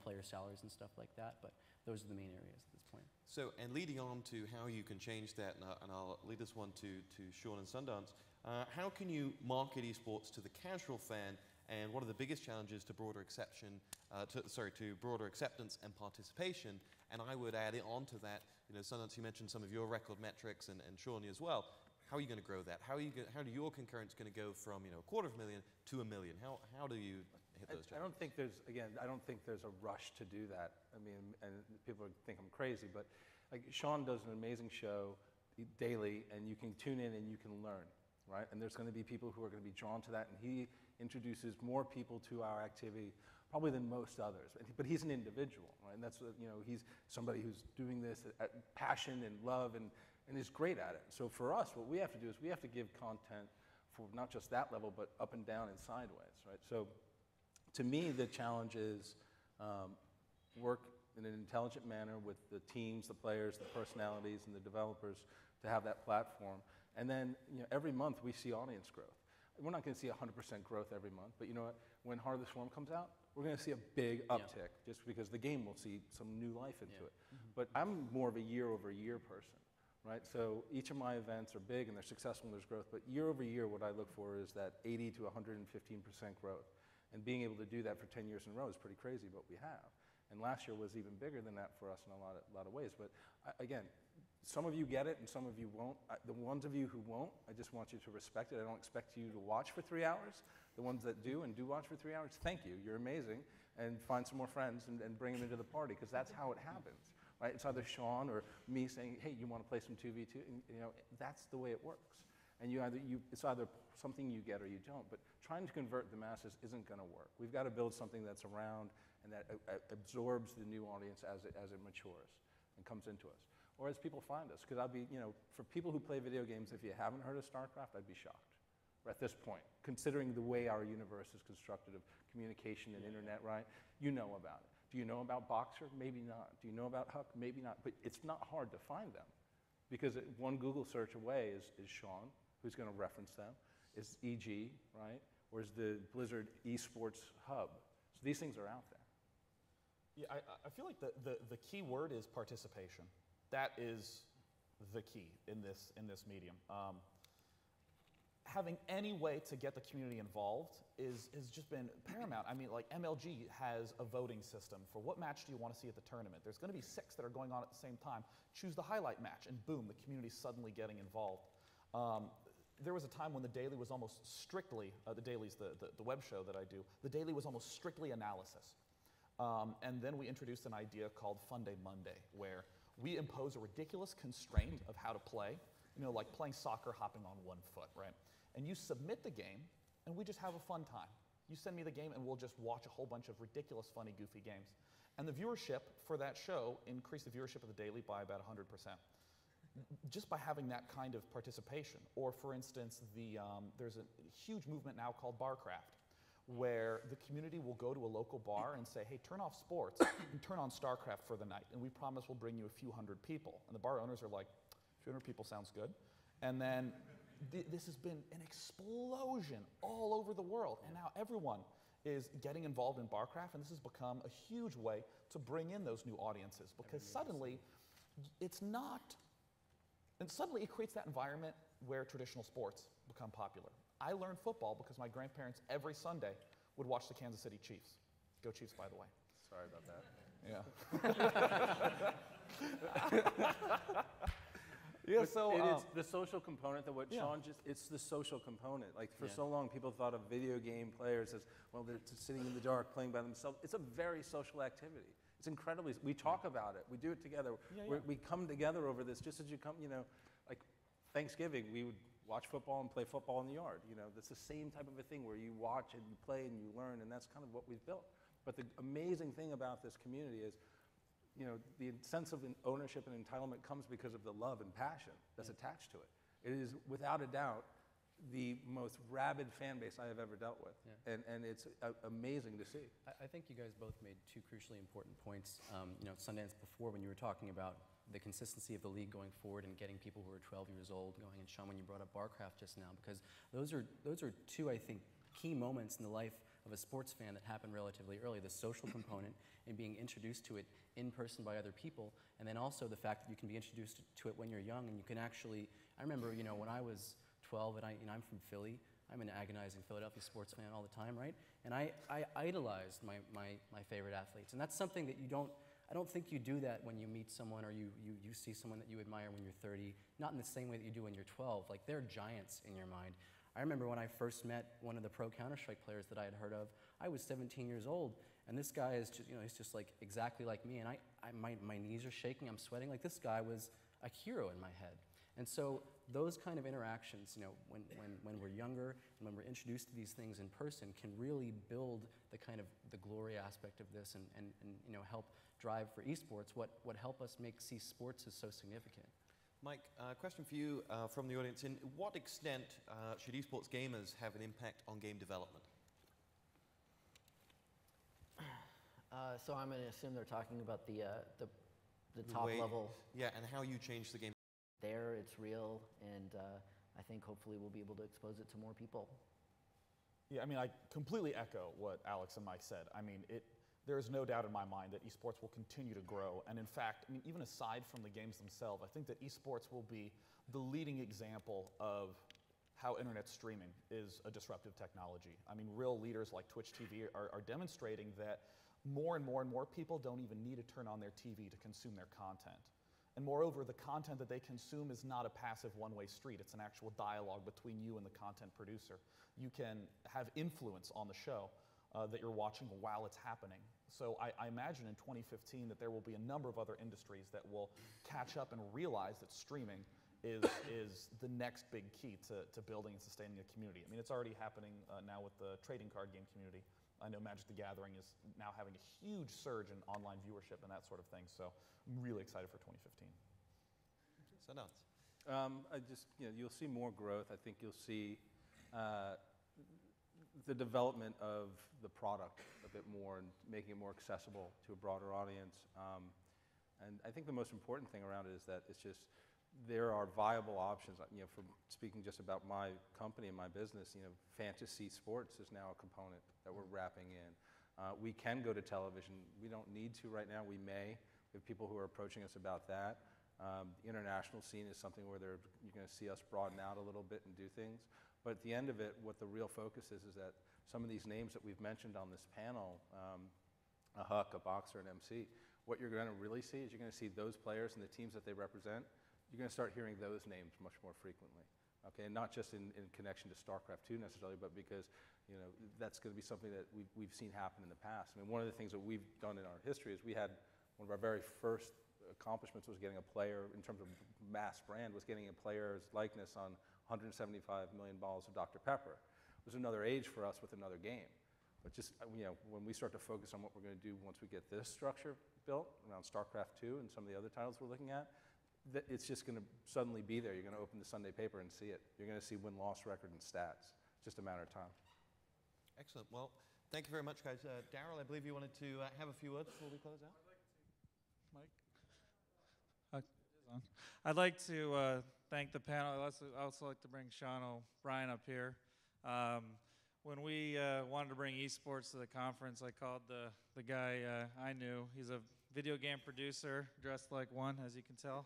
player salaries and stuff like that. But those are the main areas at this point. So, and leading on to how you can change that, and I'll lead this one to Sean and Sundance. How can you market esports to the casual fan, and what are the biggest challenges to broader to broader acceptance and participation? And I would add on to that, Sundance, you mentioned some of your record metrics, and Shawnee as well. How are you going to grow that? How do your concurrents going to go from 250,000 to 1 million? How do you hit those? I don't think there's a rush to do that. I mean, and people think I'm crazy, but like Sean does an amazing show daily, and you can tune in and you can learn, right? And there's going to be people who are going to be drawn to that, and he introduces more people to our activity probably than most others. But he's an individual, right? And that's he's somebody who's doing this at passion and love and is great at it. So for us, what we have to do is we have to give content for not just that level, but up and down and sideways, right? So to me, the challenge is work in an intelligent manner with the teams, the players, the personalities, and the developers to have that platform. And then every month we see audience growth. We're not going to see 100% growth every month, but you know what? When Heart of the Swarm comes out, we're going to see a big uptick just because the game will see some new life into it. But I'm more of a year-over-year person. Right? So each of my events are big and they're successful and there's growth, but year over year what I look for is that 80 to 115% growth. And being able to do that for 10 years in a row is pretty crazy, but we have. And last year was even bigger than that for us in a lot of ways. But again, some of you get it and some of you won't. The ones of you who won't, I just want you to respect it. I don't expect you to watch for 3 hours. The ones that do and do watch for 3 hours, thank you. You're amazing. And find some more friends and bring them into the party, because that's how it happens. Right? It's either Sean or me saying, hey, you want to play some 2v2? And, that's the way it works. And it's either something you get or you don't. But trying to convert the masses isn't going to work. We've got to build something that's around and that absorbs the new audience as it matures and comes into us. Or as people find us. Because for people who play video games, if you haven't heard of Starcraft, I'd be shocked at this point. Considering the way our universe is constructed of communication and internet, right? You know about it. Do you know about Boxer? Maybe not. Do you know about Huck? Maybe not. But it's not hard to find them, because one Google search away is Sean, who's going to reference them, is EG, right? Or is the Blizzard Esports hub. So these things are out there. Yeah, I feel like the key word is participation. That is the key in this medium. Having any way to get the community involved has just been paramount. I mean, like MLG has a voting system for what match do you want to see at the tournament. There's going to be 6 that are going on at the same time. Choose the highlight match, and boom, the community's suddenly getting involved. There was a time when the daily was almost strictly, the daily's the web show that I do, the daily was almost strictly analysis. And then we introduced an idea called Fun Day Monday, where we impose a ridiculous constraint of how to play, like playing soccer hopping on one foot, right? And you submit the game, and we just have a fun time. You send me the game, and we'll just watch a whole bunch of ridiculous, funny, goofy games. And the viewership for that show increased the viewership of the daily by about 100%, just by having that kind of participation. Or, for instance, there's a huge movement now called Barcraft, where the community will go to a local bar and say, hey, turn off sports and turn on Starcraft for the night, and we promise we'll bring you a few hundred people. And the bar owners are like, 200 people sounds good. And then this has been an explosion all over the world, and now everyone is getting involved in Barcraft, and this has become a huge way to bring in those new audiences, because suddenly it's not, and suddenly it creates that environment where traditional sports become popular. I learned football because my grandparents every Sunday would watch the Kansas City Chiefs. Go Chiefs, by the way. Sorry about that. Yeah. Yeah, so it's the social component that what yeah. Sean it's the social component. Like for so long, people thought of video game players as, well, they're just sitting in the dark playing by themselves. It's a very social activity. It's incredibly, we talk about it, we do it together. We come together over this just as you come, like Thanksgiving, we would watch football and play football in the yard. That's the same type of a thing where you watch and you play and you learn, and that's kind of what we've built. But the amazing thing about this community is, the sense of ownership and entitlement comes because of the love and passion that's attached to it. It is, without a doubt, the most rabid fan base I have ever dealt with. Yeah. And it's amazing to see. I think you guys both made two crucially important points. Sundance before, when you were talking about the consistency of the league going forward and getting people who are 12 years old going, and Sean, when you brought up Barcraft just now, because those are two, I think, key moments in the life of a sports fan that happened relatively early, the social component and being introduced to it in person by other people, and then also the fact that you can be introduced to it when you're young, and you can actually, I remember, when I was 12, and I'm from Philly, I'm an agonizing Philadelphia sports fan all the time, right? And I idolized my favorite athletes, and that's something that I don't think you do that when you meet someone or you see someone that you admire when you're 30, not in the same way that you do when you're 12. Like, they're giants in your mind. I remember when I first met one of the pro Counter-Strike players that I had heard of, I was 17 years old, and this guy is just, he's just like exactly like me, and my knees are shaking, I'm sweating. Like, this guy was a hero in my head. And so those kind of interactions, when we're younger and when we're introduced to these things in person, can really build the kind of the glory aspect of this and help drive for esports what help us make sports is so significant. Mike, question for you from the audience. In what extent should esports gamers have an impact on game development? So I'm going to assume they're talking about the top level. Yeah, and how you change the game. There, it's real, and I think hopefully we'll be able to expose it to more people. Yeah, I completely echo what Alex and Mike said. There is no doubt in my mind that esports will continue to grow. And in fact, even aside from the games themselves, I think that esports will be the leading example of how internet streaming is a disruptive technology. Real leaders like Twitch TV are demonstrating that more and more people don't even need to turn on their TV to consume their content. And moreover, the content that they consume is not a passive one-way street. It's an actual dialogue between you and the content producer. You can have influence on the show that you're watching while it's happening. So I imagine in 2015 that there will be a number of other industries that will catch up and realize that streaming is the next big key to building and sustaining a community. It's already happening now with the trading card game community. I know Magic the Gathering is now having a huge surge in online viewership and that sort of thing. So I'm really excited for 2015. So nuts. You'll see more growth. I think you'll see the development of the product a bit more and making it more accessible to a broader audience. And I think the most important thing around it is that it's just, there are viable options. From speaking just about my company and my business, fantasy sports is now a component that we're wrapping in. We can go to television. We don't need to right now. We may. We have people who are approaching us about that. The international scene is something where you're going to see us broaden out a little bit and do things. But at the end of it, what the real focus is that some of these names that we've mentioned on this panel, a Huck, a Boxer, an MC, what you're going to really see is you're going to see those players and the teams that they represent. You're going to start hearing those names much more frequently. Okay, and not just in connection to Starcraft 2 necessarily, but because that's going to be something that we've seen happen in the past. One of the things that we've done in our history is we had one of our very first accomplishments was getting a player, in terms of mass brand, was getting a player's likeness on 175 million bottles of Dr. Pepper. It was another age for us with another game. But just, when we start to focus on what we're going to do once we get this structure built around Starcraft 2 and some of the other titles we're looking at, it's just going to suddenly be there. You're going to open the Sunday paper and see it. You're going to see win-loss record and stats. It's just a matter of time. Excellent. Well, thank you very much, guys. Daryl, I believe you wanted to have a few words before we close out? I'd like to thank the panel. I also like to bring Sean O'Brien up here. When we wanted to bring esports to the conference, I called the guy I knew. He's a video game producer, dressed like one, as you can tell.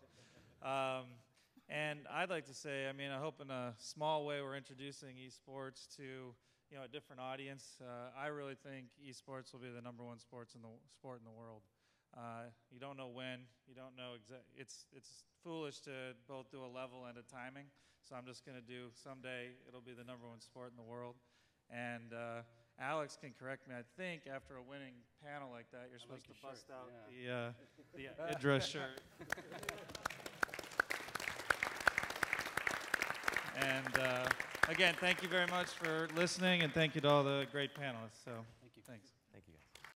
And I'd like to say, I mean, I hope in a small way we're introducing esports to a different audience. I really think esports will be the #1 sport in the world. You don't know when, you don't know it's foolish to both do a level and a timing. So I'm just going to do someday it'll be the #1 sport in the world. And Alex can correct me. I think after a winning panel like that, you're supposed to bust out the Idra shirt. And again, thank you very much for listening, and thank you to all the great panelists. So.